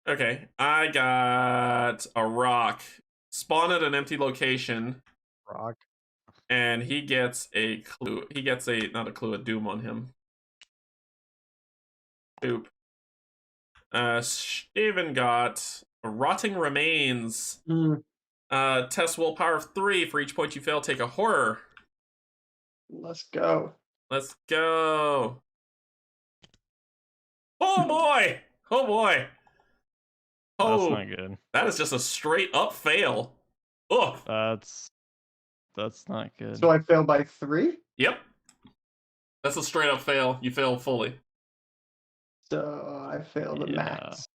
Okay. I got a rock. Spawn at an empty location. Rock. And he gets a clue. He gets not a clue, a doom on him. Oop. Steven got Rotting Remains. Test willpower of 3. For each point you fail, take a horror. Let's go. Let's go. Oh boy! Oh boy! Oh, that's not good. That is just a straight up fail. Ugh. That's not good. So I failed by 3? Yep. That's a straight up fail. You fail fully. So I fail the max.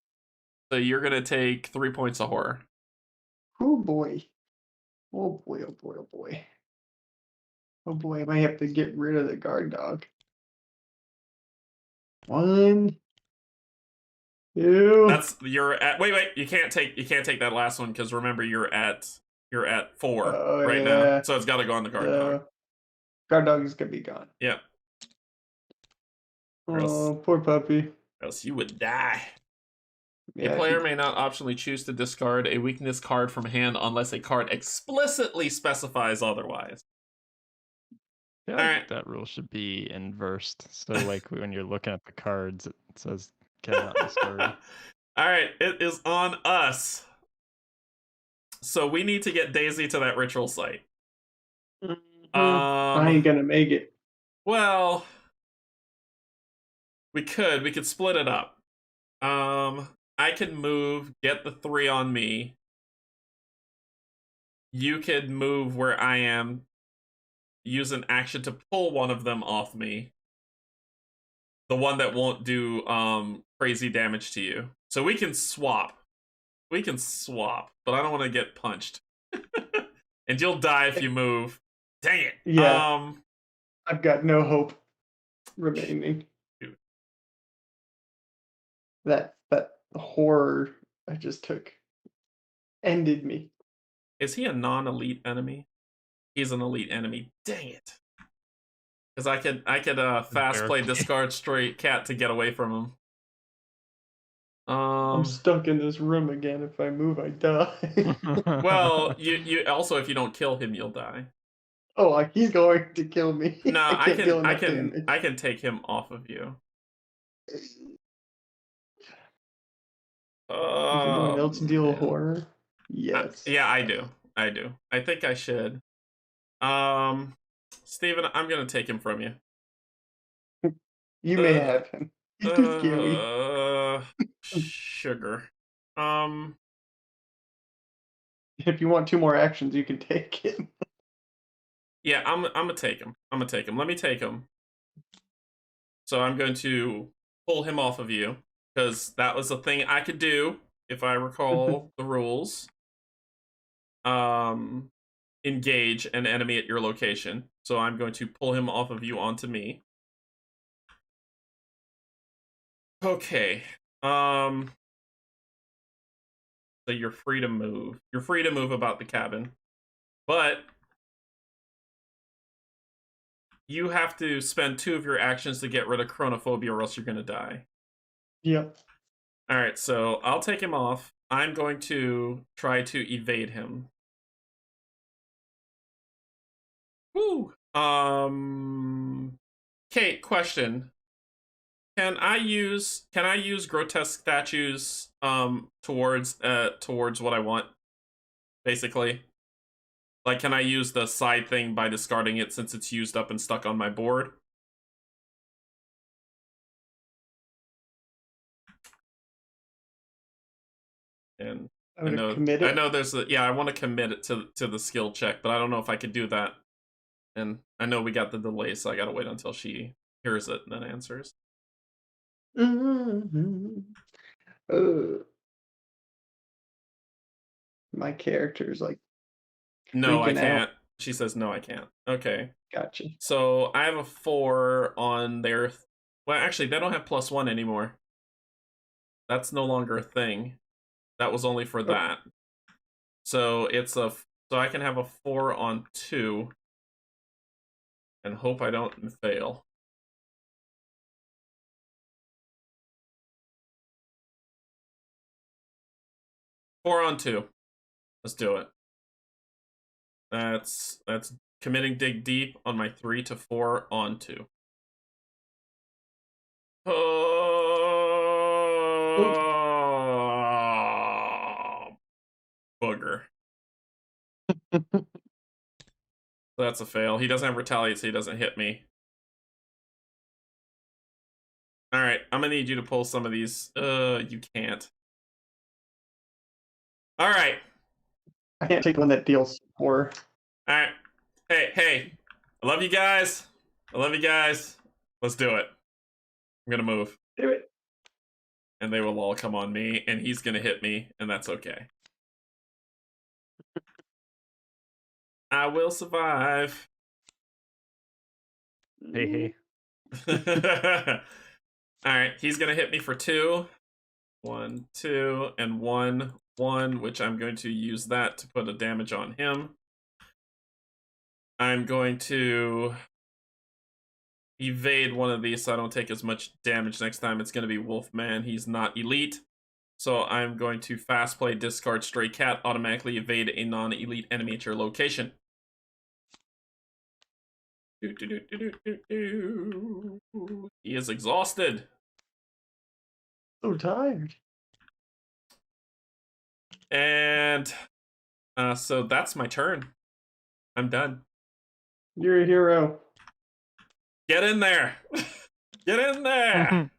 So you're gonna take 3 points of horror. Oh boy. Oh boy, oh boy, oh boy. Oh boy, I might have to get rid of the guard dog. 1, 2. That's you're at. Wait, you can't take that last one because remember you're at 4 right now, so it's got to go on the guard dog. Guard dog is gonna be gone. Yeah. Oh, poor puppy. Or else you would die. Yeah, a player may not optionally choose to discard a weakness card from hand unless a card explicitly specifies otherwise. I feel like that rule should be inversed. So, like, when you're looking at the cards, it says cannot discard. All right, it is on us. So we need to get Daisy to that ritual site. I ain't gonna make it. Well, we could split it up. I could move, get the 3 on me. You could move where I am, use an action to pull one of them off me. The one that won't do crazy damage to you. So we can swap. But I don't want to get punched. And you'll die if you move. Dang it. Yeah. I've got no hope remaining. Dude. That horror I just took ended me. Is he a non-elite enemy? He's an elite enemy. Dang it. Because I could fast play discard straight cat to get away from him. I'm stuck in this room again. If I move, I die. Well, you also, if you don't kill him, you'll die. Oh, he's going to kill me. No, I can take him off of you. Anyone else deal with horror? Yes. Yeah, I do. I think I should. Steven, I'm gonna take him from you. You may have him. He's too scary. Sugar. If you want 2 more actions, you can take him. Yeah, I'm gonna take him. Let me take him. So I'm going to pull him off of you because that was a thing I could do if I recall the rules. Engage an enemy at your location. So I'm going to pull him off of you onto me. Okay. So you're free to move. You're free to move about the cabin. But you have to spend 2 of your actions to get rid of chronophobia or else you're going to die. Yep. All right, so I'll take him off. I'm going to try to evade him. Woo. Kate, question. Can I use grotesque statues towards what I want? Basically. Like, can I use the side thing by discarding it since it's used up and stuck on my board? And I know there's I want to commit it to the skill check, but I don't know if I could do that. And I know we got the delay, so I gotta wait until she hears it and then answers. My character's like, no, I can't. She says, no, I can't. Okay. Gotcha. So I have a 4 on their... Well, actually, they don't have +1 anymore. That's no longer a thing. That was only for that. So it's so I can have a 4 on 2. And hope I don't fail. Four on 2. Let's do it. That's committing dig deep on my 3 to 4 on 2. Oh, booger. That's a fail. He doesn't have retaliate, so he doesn't hit me. Alright, I'm gonna need you to pull some of these. You can't. Alright. I can't take one that deals 4. Alright. Hey. I love you guys. Let's do it. I'm gonna move. Do it. And they will all come on me, and he's gonna hit me, and that's okay. I will survive. Hey. Alright, he's gonna hit me for 2. 1, 2, and 1, 1, which I'm going to use that to put a damage on him. I'm going to evade one of these so I don't take as much damage next time. It's going to be Wolfman. He's not elite. So I'm going to fast play, discard Stray Cat, automatically evade a non-elite enemy at your location. He is exhausted. So tired. And so that's my turn. I'm done. You're a hero. Get in there. Get in there.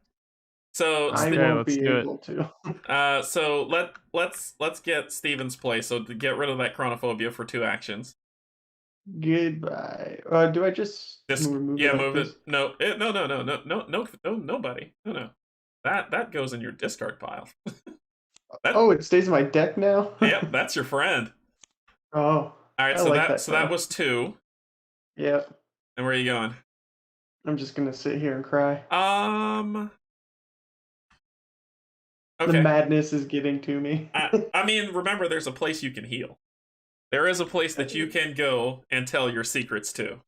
So I won't be able to. So let's get Steven's play. So to get rid of that chronophobia for 2 actions. Goodbye. Do I just remove yeah, it? Move it. No, nobody. No. That goes in your discard pile. It stays in my deck now. Yep, that's your friend. Oh. All right, so that was 2. Yep. And where are you going? I'm just gonna sit here and cry. Okay. The madness is getting to me. I mean, remember, there's a place you can heal. There is a place that you can go and tell your secrets to.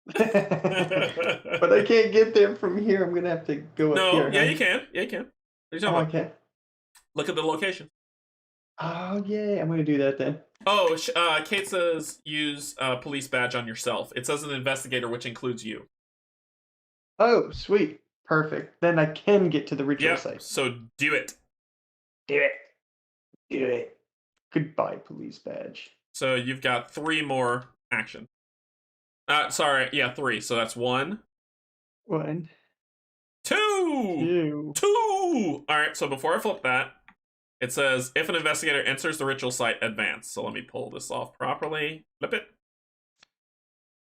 But I can't get there from here. I'm gonna have to go up here. Yeah, you can. Yeah, you can. What are you talking about? Okay. Look at the location. Oh, yeah. I'm gonna do that then. Oh, Kate says use police badge on yourself. It says an investigator, which includes you. Oh, sweet. Perfect. Then I can get to the ritual Yep, site. so do it. Do it. Do it. Goodbye, police badge. So you've got 3 more action. Sorry, yeah, 3. So that's 1. 1. 2. 2. All right, so before I flip that, it says, if an investigator enters the ritual site, advance. So let me pull this off properly. Flip it.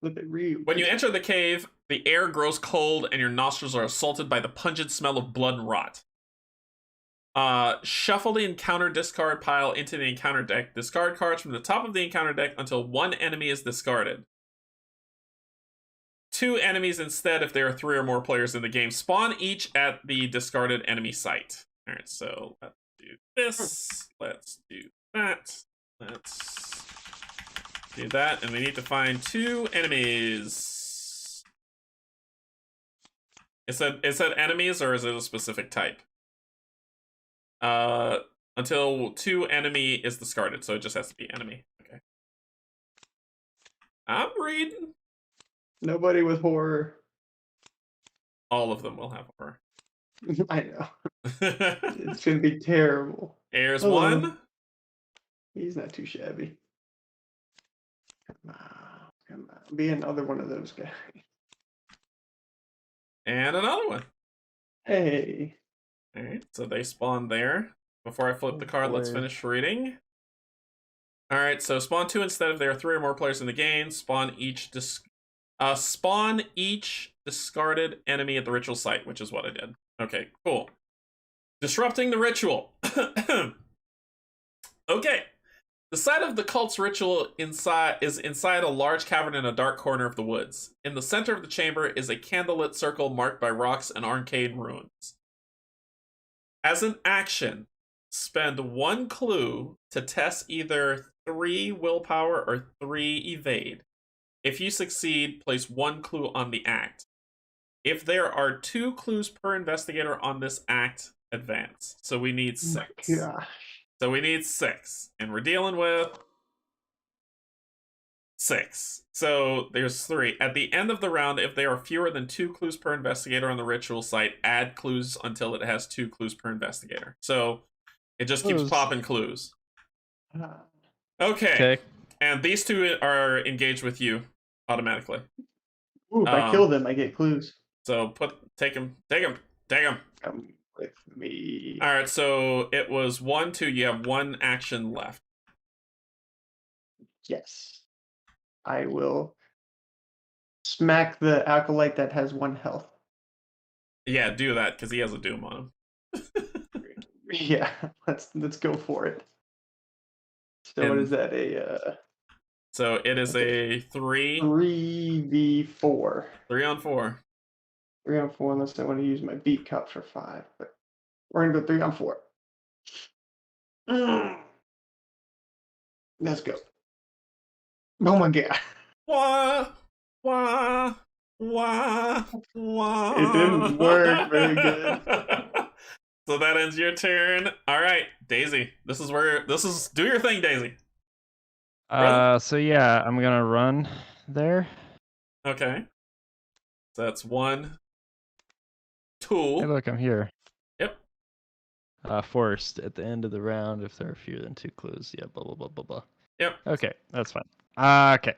Flip it real. When you enter the cave, the air grows cold and your nostrils are assaulted by the pungent smell of blood and rot. Shuffle the encounter discard pile into the encounter deck. Discard cards from the top of the encounter deck until 1 enemy is discarded. 2 enemies instead if there are 3 or more players in the game. Spawn each at the discarded enemy site. All right, so let's do this. Let's do that. Let's do that. And we need to find 2 enemies. It said enemies, or is it a specific type? Until 2 enemy is discarded, so it just has to be enemy. Okay. I'm reading. Nobody with horror. All of them will have horror. I know. It's gonna be terrible. Here's 1. He's not too shabby. Come on. Be another one of those guys. And another one. Hey. Alright, so they spawn there. Before I flip the card, let's finish reading. Alright, so spawn 2 instead if there are 3 or more players in the game. Spawn each discarded enemy at the ritual site, which is what I did. Okay, cool. Disrupting the ritual. Okay. The site of the cult's ritual is inside a large cavern in a dark corner of the woods. In the center of the chamber is a candlelit circle marked by rocks and arcane runes. As an action, spend 1 clue to test either 3 willpower or 3 evade. If you succeed, place 1 clue on the act. If there are 2 clues per investigator on this act, advance. So we need 6. Oh my gosh. So we need 6. And we're dealing with 6. So there's 3. At the end of the round, if there are fewer than 2 clues per investigator on the ritual site, add clues until it has 2 clues per investigator. So it just keeps popping clues. Okay. And these 2 are engaged with you automatically. Ooh, if I kill them, I get clues. So take them. Come with me. All right, so it was 1, 2. You have 1 action left. Yes. I will smack the acolyte that has 1 health. Yeah, do that because he has a doom on him. Yeah, let's go for it. So what And- is that? A So it is Okay. a 3 3v4. 3 on 4. 3 on 4, unless I want to use my beat cup for 5. But we're gonna go 3 on 4. Let's go. Oh my god. Wah, wah, wah, wah. It didn't work very good. So that ends your turn. All right, Daisy. This is do your thing, Daisy. So yeah, I'm gonna run there. Okay. So that's 1 Hey, tool. look, I'm here. Yep. Forced at the end of the round if there are fewer than 2 clues. Yeah, blah blah blah blah blah. Yep. Okay, that's fine. Okay.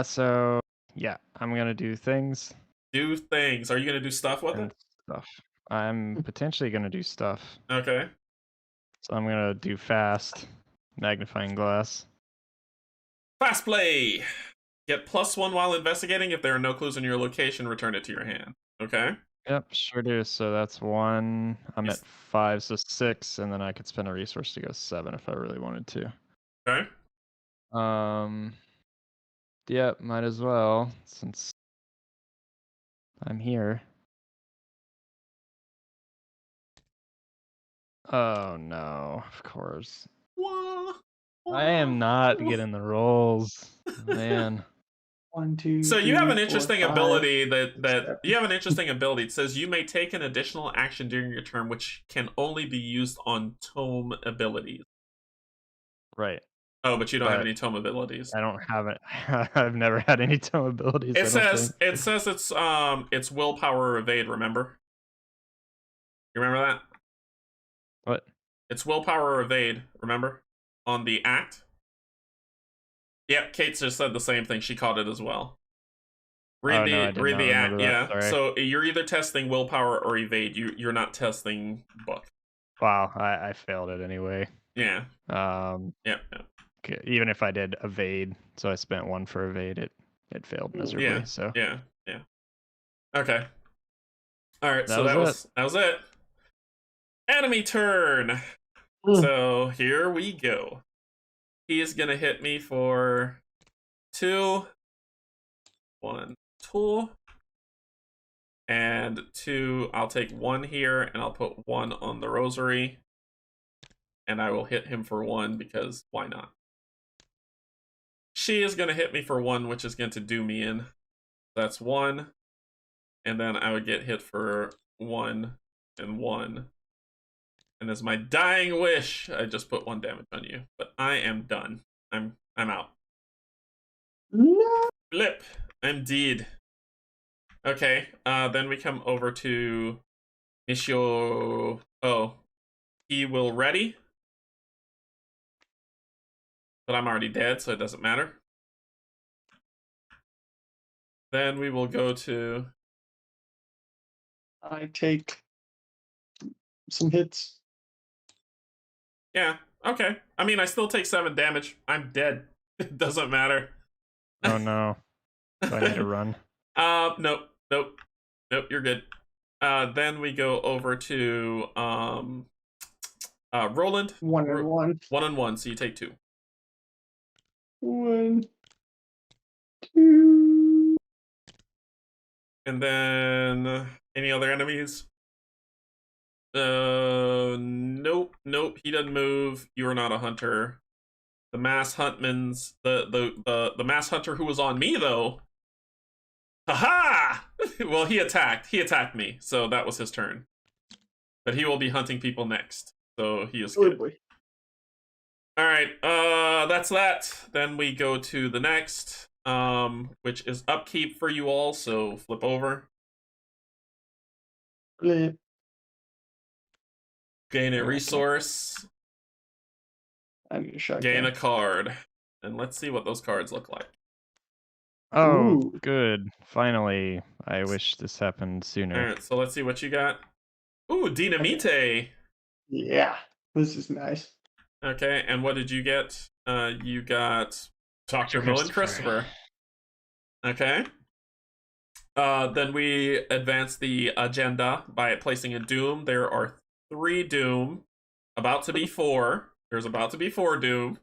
So yeah, I'm gonna do things Do things. Are you gonna do stuff with and it? stuff. I'm potentially gonna do stuff. Okay. So I'm gonna do fast, magnifying glass. Fast play. Get +1 while investigating. If there are no clues in your location, return it to your hand. Okay. Yep, sure do. So that's 1. I'm Yes. at 5, so 6, and then I could spend a resource to go 7 if I really wanted to. Okay. Yeah, might as well since I'm here. Oh no, of course. Wah, I am not getting the rolls, man. 1, 2. So you have an 3, 4, interesting 5. ability that 7. you have an interesting ability. It says you may take an additional action during your turn, which can only be used on tome abilities. Right. Oh, but you don't have But any tome abilities. I don't have it. I've never had any tome abilities. It says it's willpower or evade. Remember? You remember that? What? It's willpower or evade. Remember? On the act. Yep, Kate just said the same thing. She caught it as well. Read No, I did read not the act. remember that, Yeah. sorry. So you're either testing willpower or evade. You're not testing book. Wow, I failed it anyway. Yeah. Yeah. Even if I did evade, so I spent 1 for evade, it failed miserably. Yeah. So Yeah. Okay. All right. That So was that was it. Enemy turn. So here we go. He is gonna hit me for 2. 1 tool. And 2, I'll take 1 here and I'll put 1 on the rosary. And I will hit him for 1 because why not? She is going to hit me for 1, which is going to do me in. That's 1. And then I would get hit for 1 and 1. And as my dying wish, I just put 1 damage on you. But I am done. I'm out. No. Flip. I'm dead. Okay, then we come over to Monsieur. Oh, he will ready. But I'm already dead, so it doesn't matter. Then we will go to... I take some hits. Yeah, okay. I mean, I still take 7 damage. I'm dead. It doesn't matter. oh no, do I need to run? Nope, you're good. Then we go over to Roland. 1 and 1. 1 and 1, so you take 2. 1, 2. And then any other enemies? Nope, he doesn't move. You are not a hunter. The mass huntman's the mass hunter who was on me though. Haha! Well, he attacked me, so that was his turn. But he will be hunting people next, so he is good. Boy. All right, that's that. Then we go to the next, which is upkeep for you all. So flip over. Flip. Gain a resource. I need a shotgun. Gain a card. And let's see what those cards look like. Oh, Ooh. good. Finally. I wish this happened sooner. All right, so let's see what you got. Ooh, Dynamite. Yeah, this is nice. Okay, and what did you get? You got Dr. Bill and Christopher. Okay. Then we advance the agenda by placing a doom. There are 3 doom, about to be 4. There's about to be 4 doom.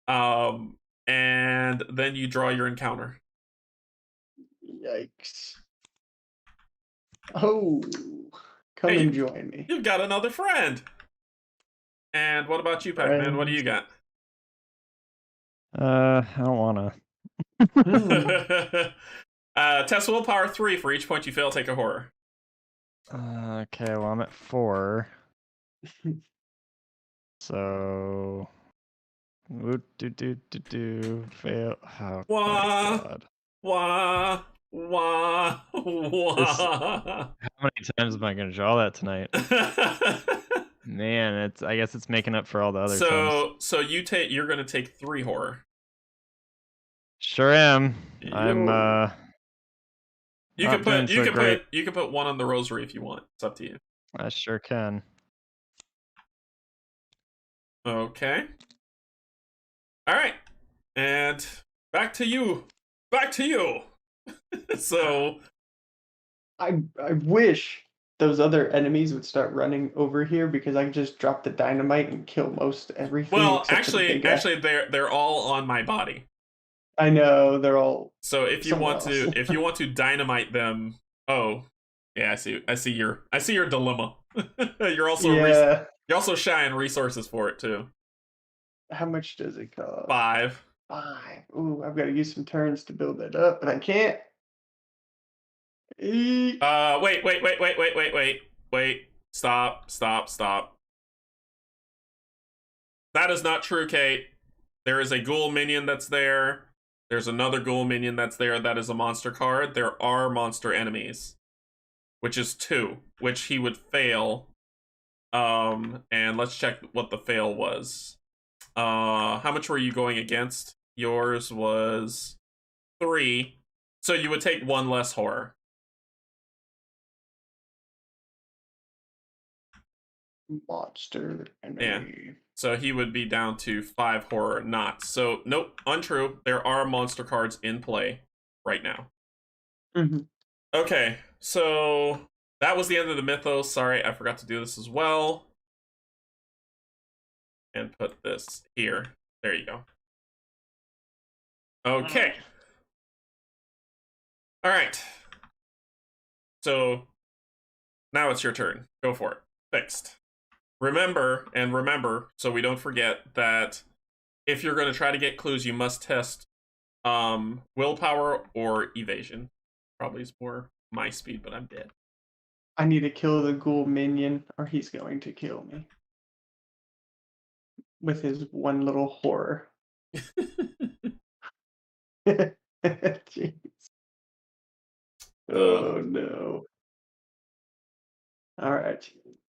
And then you draw your encounter. Yikes. Oh, come Hey, and join me. You've got another friend. And what about you, Pac-Man? What do you got? I don't wanna. Test willpower 3. For each point you fail, take a horror. Okay, well I'm at 4. So fail. Oh, Wah. God. Wah, wah, wah. How many times am I gonna draw that tonight? Man, I guess it's making up for all the other times. So you're gonna take 3 horror. Sure am. Yo. I'm You not can doing great. you can put 1 on the rosary if you want. It's up to you. I sure can. Okay. All right. And back to you. Back to you. So I wish those other enemies would start running over here because I can just drop the dynamite and kill most everything. well, except for the big guy. actually they're all on my body. I know they're all. So if you want somewhere else. to dynamite them, oh, yeah, I see your dilemma. you're also shy on resources for it too. How much does it cost? 5. 5. Ooh, I've got to use some turns to build that up, but I can't. Eek. Wait. Stop. That is not true, Kate. There is a ghoul minion that's there. There's another ghoul minion that's there. That is a monster card. There are monster enemies, which is 2, which he would fail. And let's check what the fail was. How much were you going against? Yours was 3. So you would take 1 less horror. Monster enemy. Yeah. So he would be down to 5 horror, not. So, nope, untrue. There are monster cards in play right now. Mm-hmm. Okay, so that was the end of the mythos. Sorry, I forgot to do this as well. And put this here. There you go. Okay. All right. So now it's your turn. Go for it. Fixed. Remember, so we don't forget that if you're going to try to get clues, you must test willpower or evasion. Probably is more my speed, but I'm dead. I need to kill the ghoul minion, or he's going to kill me. With his one little horror. Jeez. Oh no. Alright.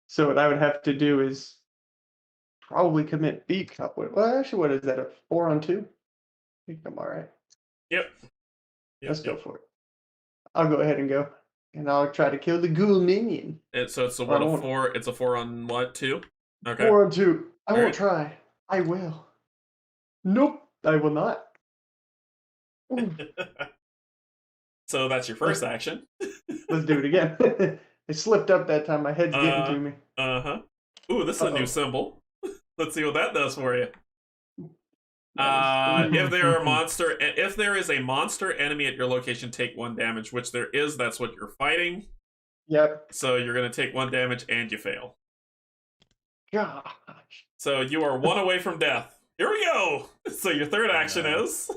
So what I would have to do is probably commit beat cup. Well, actually, what is that? A 4 on 2? I think I'm alright. Yep. Let's go for it. I'll go ahead and go. And I'll try to kill the ghoul minion. So it's a 4. It's a 4 on what, 2? Okay. 4 on 2. I All won't right. try. I will. Nope. I will not. So that's your first action. Let's do it again. It slipped up that time. My head's getting to me. Uh-huh. Ooh, this is a new symbol. Let's see what that does for you. Nice. If there is a monster enemy at your location, take 1 damage, which there is. That's what you're fighting. Yep. So you're going to take 1 damage and you fail. Gosh. So you are 1 away from death. Here we go. So your third action is.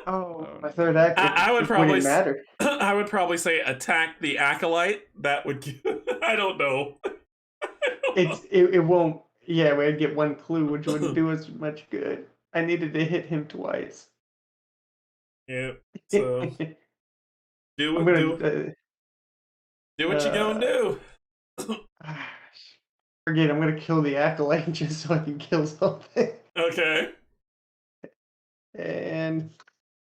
Oh, my third action. I would probably matter. I would probably say attack the acolyte. That would. I don't know. It won't. Yeah, we'd get 1 clue, which wouldn't do us much good. I needed to hit him twice. Yeah. So do what you gonna do. Forget. I'm gonna kill the acolyte just so I can kill something. Okay. And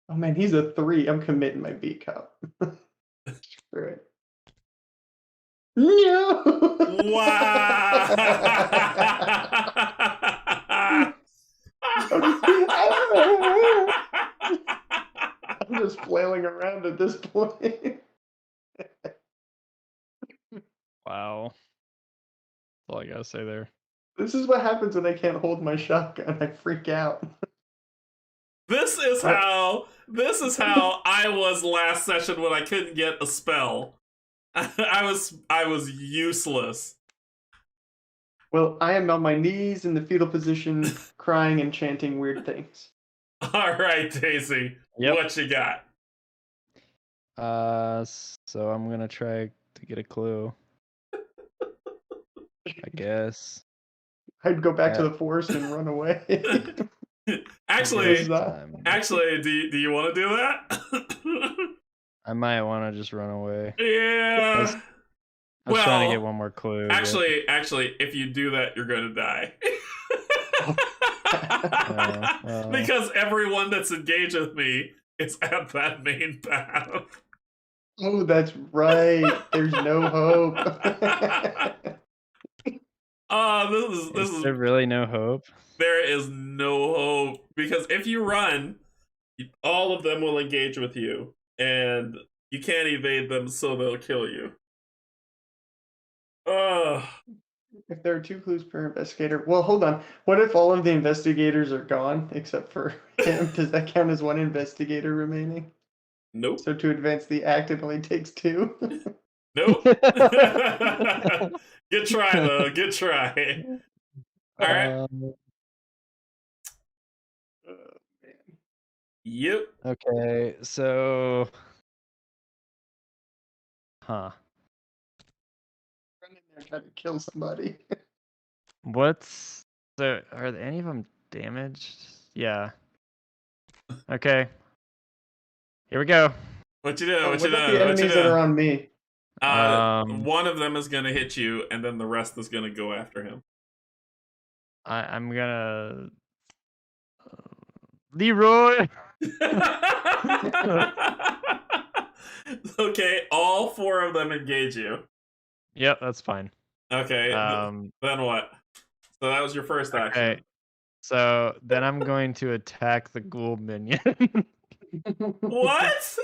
oh man, he's a 3. I'm committing my beat cup. Screw it. No. Wow. I'm just flailing around at this this point. Wow. That's all I gotta say there. This is what happens when I can't hold my shotgun. I freak out. This is how I was last session when I couldn't get a spell. I was useless. Well, I am on my knees in the fetal position, crying and chanting weird things. All right, Daisy. Yep. What you got? So I'm gonna try to get a clue. I guess. I'd go back to the forest and run away. Actually, Time. do you want to do that? I might want to just run away. Yeah. I was trying to get one more clue. Actually, if you do that, you're gonna die. Because everyone that's engaged with me is at that main path. Oh, that's right. There's no hope. This is there really no hope? There is no hope, because if you run, all of them will engage with you, and you can't evade them, so they'll kill you. If there are 2 clues per investigator, well, hold on. What if all of the investigators are gone except for him? Does that count as 1 investigator remaining? Nope. So to advance the act, it only takes 2. Nope. Good try, though. Good try. All right. Man. Yep. Okay, so. Huh. Run in there and try to kill somebody. What's. So, are any of them damaged? Yeah. Okay. Here we go. What you doing? What about the enemies that are on me? One of them is gonna hit you, and then the rest is gonna go after him. I'm gonna. Leroy! Okay, all 4 of them engage you. Yep, that's fine. Okay, then what? So that was your first action. Okay, so then I'm going to attack the ghoul minion. What?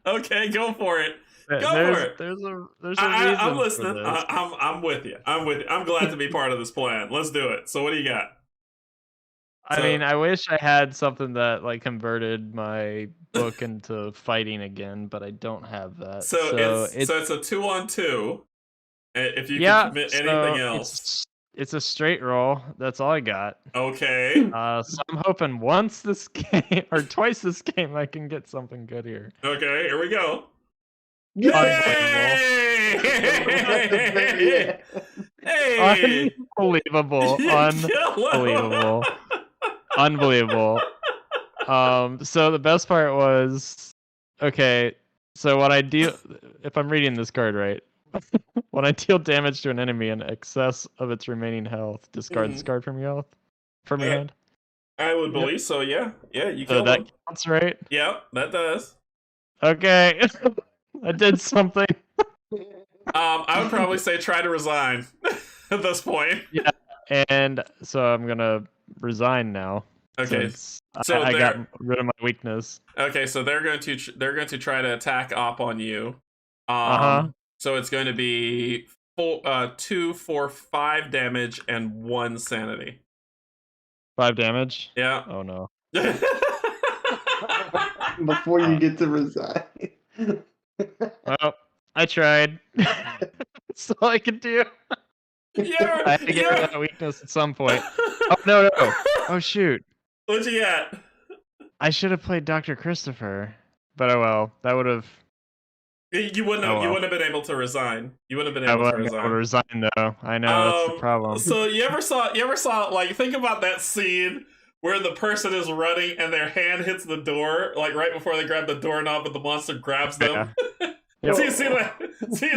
Okay, go for it. Go for it. There's a reason I'm listening. for this. I'm with you. I'm glad to be part of this plan. Let's do it. So what do you got? I mean, I wish I had something that like converted my book into fighting again, but I don't have that. So it's a 2-on-2. If you can commit anything else. It's a straight roll. That's all I got. Okay. So I'm hoping once this game or twice this game I can get something good here. Okay, here we go. Yay! Hey! Unbelievable. Unbelievable. So the best part was, okay, so when I deal, if I'm reading this card right, when I deal damage to an enemy in excess of its remaining health, discard this card from your hand. I would believe so, yeah. Yeah, you So killed that him. counts, right? Yep, that does. Okay. I did something. I would probably say try to resign at this point. Yeah, and so I'm gonna resign now. Okay, so I got rid of my weakness. Okay, so they're going to try to attack Op on you. So it's going to be 2 for 5 damage and 1 sanity. 5 damage? Yeah. Oh no. Before you get to resign. Well, I tried. That's all I could do. I had to get rid of that weakness at some point. Oh no! Oh shoot! What you got? I should have played Dr. Christopher, but oh well. That would have. You wouldn't have. You wouldn't have been able to resign. You wouldn't have been able to resign. I would resign though. I know that's the problem. So you ever saw like, think about that scene where the person is running and their hand hits the door, like right before they grab the doorknob, but the monster grabs them. Yeah. Yep. So you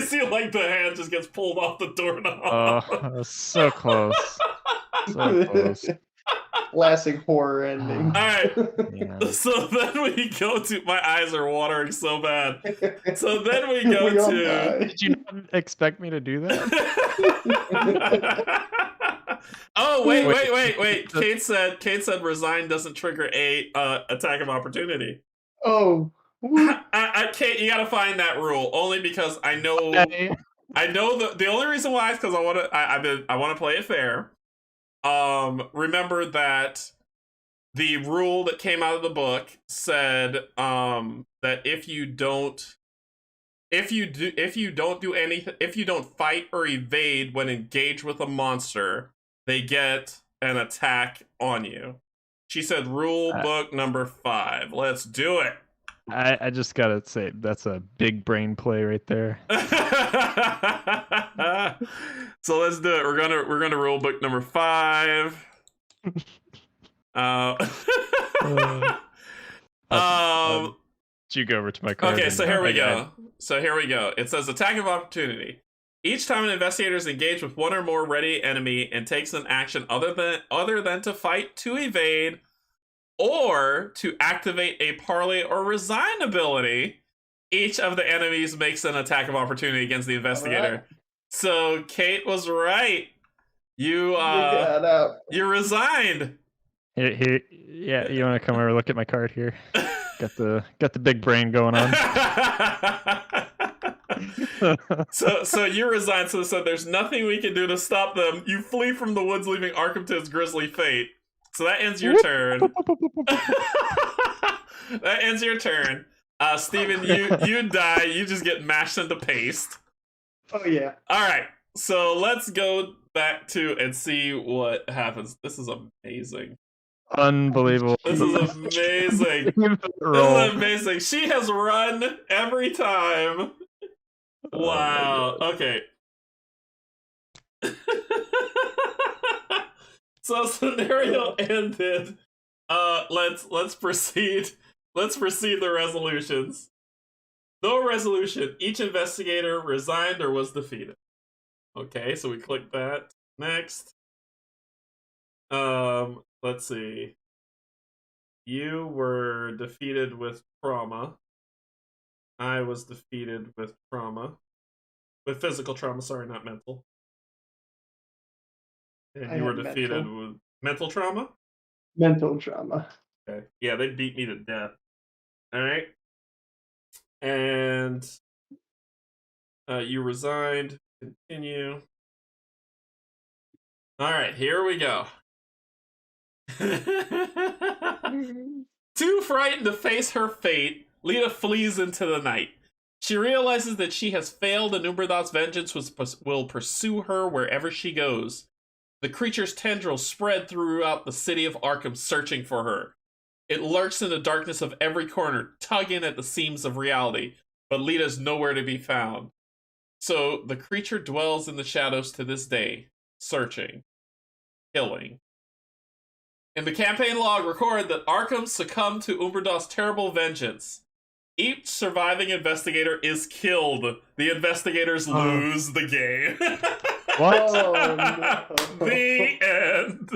see like the hand just gets pulled off the doorknob. Oh, so close. So close. classic horror ending. All right. Yeah. So then we go to, my eyes are watering so bad. So then we go We all to. die. Did you not expect me to do that? Oh wait. Kate said resign doesn't trigger a attack of opportunity. Oh. What? Kate, you gotta find that rule only because I know the only reason why is because I want to play it fair. Remember that the rule that came out of the book said that if you don't fight or evade when engaged with a monster, they get an attack on you. She said rule book number 5. Let's do it. I just gotta say that's a big brain play right there. So let's do it. We're gonna rule book number 5. You go over to my card. Okay, so here we go. It says attack of opportunity. Each time an investigator is engaged with one or more ready enemy and takes an action other than to fight, to evade, or to activate a parley or resign ability, each of the enemies makes an attack of opportunity against the investigator. Right. So Kate was right. You resigned. Here, yeah. You want to come over? Look at my card here. Got the big brain going on. So you resigned. So there's nothing we can do to stop them. You flee from the woods, leaving Arkham to his grisly fate. So that ends your turn. That ends your turn. Steven, you die. You just get mashed into paste. Oh, yeah. All right. So let's go back to and see what happens. This is amazing. Unbelievable. This is amazing. This is amazing. She has run every time. Wow. Okay. So scenario ended. Let's proceed. Let's proceed the resolutions. No resolution. Each investigator resigned or was defeated. Okay, so we click that. Next. Let's see. You were defeated with trauma. I was defeated with trauma. With physical trauma, sorry, not mental. And you were defeated with mental trauma? Mental trauma. Okay. Yeah, they beat me to death. Alright. And you resigned. Continue. Alright, here we go. Too frightened to face her fate, Lita flees into the night. She realizes that she has failed and Umberda's vengeance will pursue her wherever she goes. The creature's tendrils spread throughout the city of Arkham, searching for her. It lurks in the darkness of every corner, tugging at the seams of reality, but Lita's nowhere to be found. So the creature dwells in the shadows to this day, searching, killing. In the campaign log, record that Arkham succumbed to Umberda's terrible vengeance. Each surviving investigator is killed. The investigators lose the game. What? Oh, no. The end.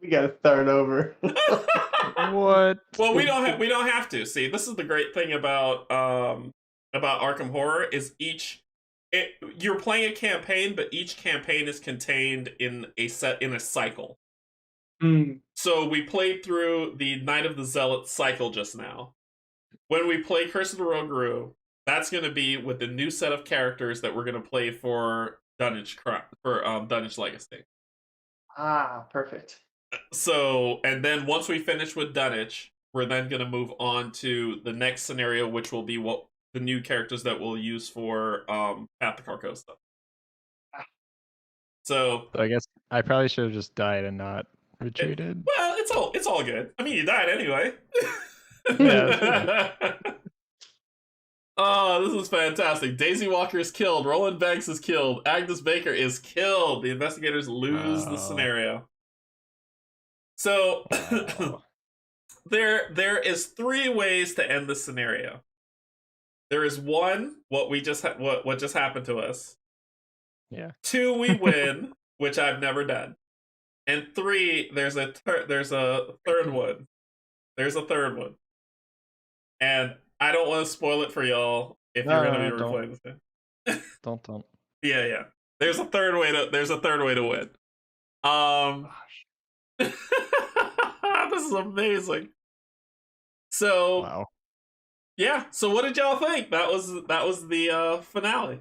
We gotta start over. What? Well, we don't have to. See, this is the great thing about Arkham Horror is you're playing a campaign, but each campaign is contained in a cycle. Mm. So we played through the Night of the Zealot cycle just now. When we play Curse of the Rogue, that's going to be with the new set of characters that we're going to play for Dunnage Legacy. Ah, perfect. So, and then once we finish with Dunnage, we're then going to move on to the next scenario, which will be what the new characters that we'll use for Path to Carcosa. So I guess I probably should have just died and not retreated. Well, it's all good. I mean, you died anyway. Yeah. Oh, this is fantastic. Daisy Walker is killed. Roland Banks is killed. Agnes Baker is killed. The investigators lose the scenario. So there is 3 ways to end the scenario. There is 1, what just happened to us. Yeah. 2, we win, which I've never done. And 3, there's a third one. There's a third one. And I don't want to spoil it for y'all if you're going to be replaying this game. Don't. Yeah. There's a third way to win. This is amazing. So Wow. Yeah, so what did y'all think? That was the finale.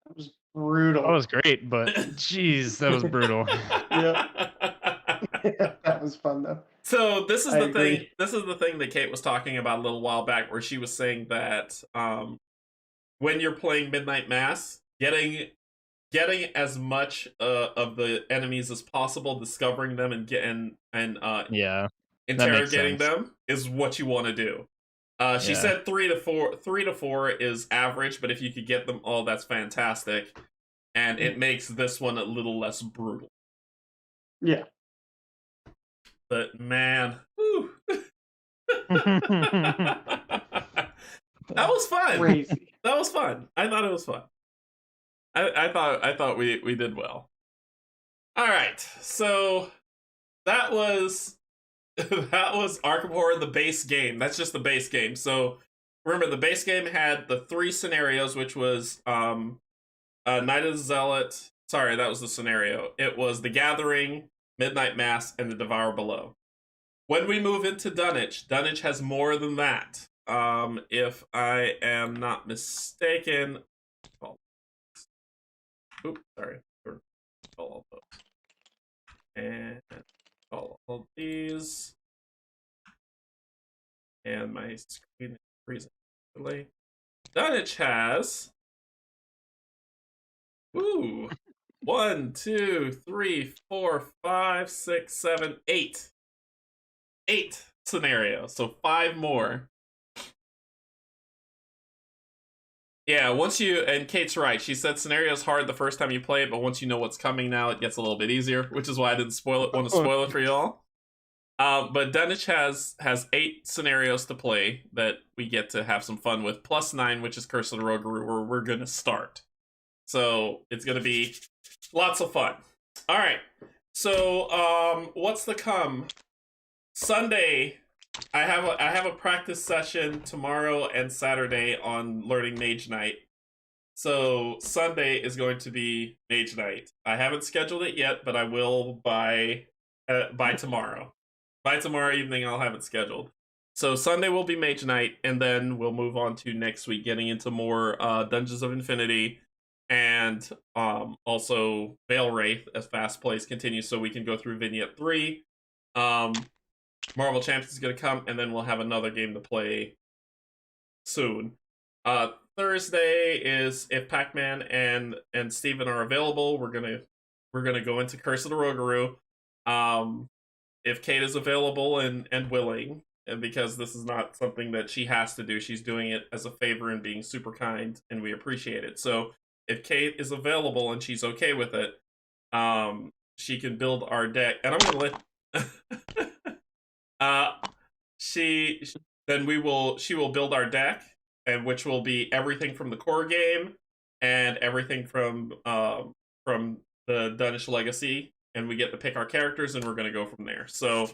That was brutal. That was great, but jeez, that was brutal. Yeah. That was fun though. So this is I the agree. thing. This is the thing that Kate was talking about a little while back, where she was saying that when you're playing Midnight Mass, getting as much of the enemies as possible, discovering them and Yeah, interrogating them is what you want to do. She said 3 to 4. 3 to 4 is average, but if you could get them all, that's fantastic, and it makes this one a little less brutal. Yeah. But man, whew. That was fun. Crazy. That was fun. I thought it was fun. I thought we did well. All right, so that was Arkham Horror, the base game. That's just the base game. So remember, the base game had the 3 scenarios, which was Night of the Zealot. Sorry, that was the scenario. It was the Gathering, Midnight Mass, and the Devourer below. When we move into Dunwich has more than that. If I am not mistaken. Oops, sorry. All those. And all these. And my screen is freezing. Dunwich has. Ooh. 1, 2, 3, 4, 5, 6, 7, 8. 8 scenarios, so 5 more. Yeah, and Kate's right. She said scenario's hard the first time you play it, but once you know what's coming now, it gets a little bit easier, which is why I didn't want to spoil it for y'all. But Dunwich has 8 scenarios to play that we get to have some fun with, plus 9, which is Curse of the Rogue, where we're going to start. So it's going to be lots of fun. All right. So what's to come? Sunday, I have a practice session tomorrow and Saturday on learning Mage Knight. So Sunday is going to be Mage Knight. I haven't scheduled it yet, but I will by tomorrow. By tomorrow evening, I'll have it scheduled. So Sunday will be Mage Knight, and then we'll move on to next week, getting into more Dungeons of Infinity, and also Veil Wraith as fast plays continue, so we can go through Vignette 3. Marvel Champions is going to come, and then we'll have another game to play soon. Thursday is if Pac-Man and Steven are available, we're gonna go into Curse of the Rogaroo. If Kate is available and willing, and because this is not something that she has to do, she's doing it as a favor and being super kind, and we appreciate it. So if Kate is available and she's okay with it, she can build our deck, and I'm gonna let she will build our deck, and which will be everything from the core game and everything from the Dunwich Legacy, and we get to pick our characters, and we're going to go from there. So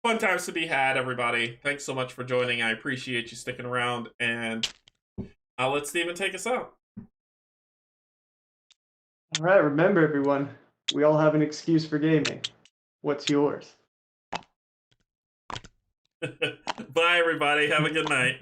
fun times to be had, everybody. Thanks so much for joining. I appreciate you sticking around, and I'll let Steven take us out. All right, remember everyone, we all have an excuse for gaming. What's yours? Bye, everybody. Have a good night.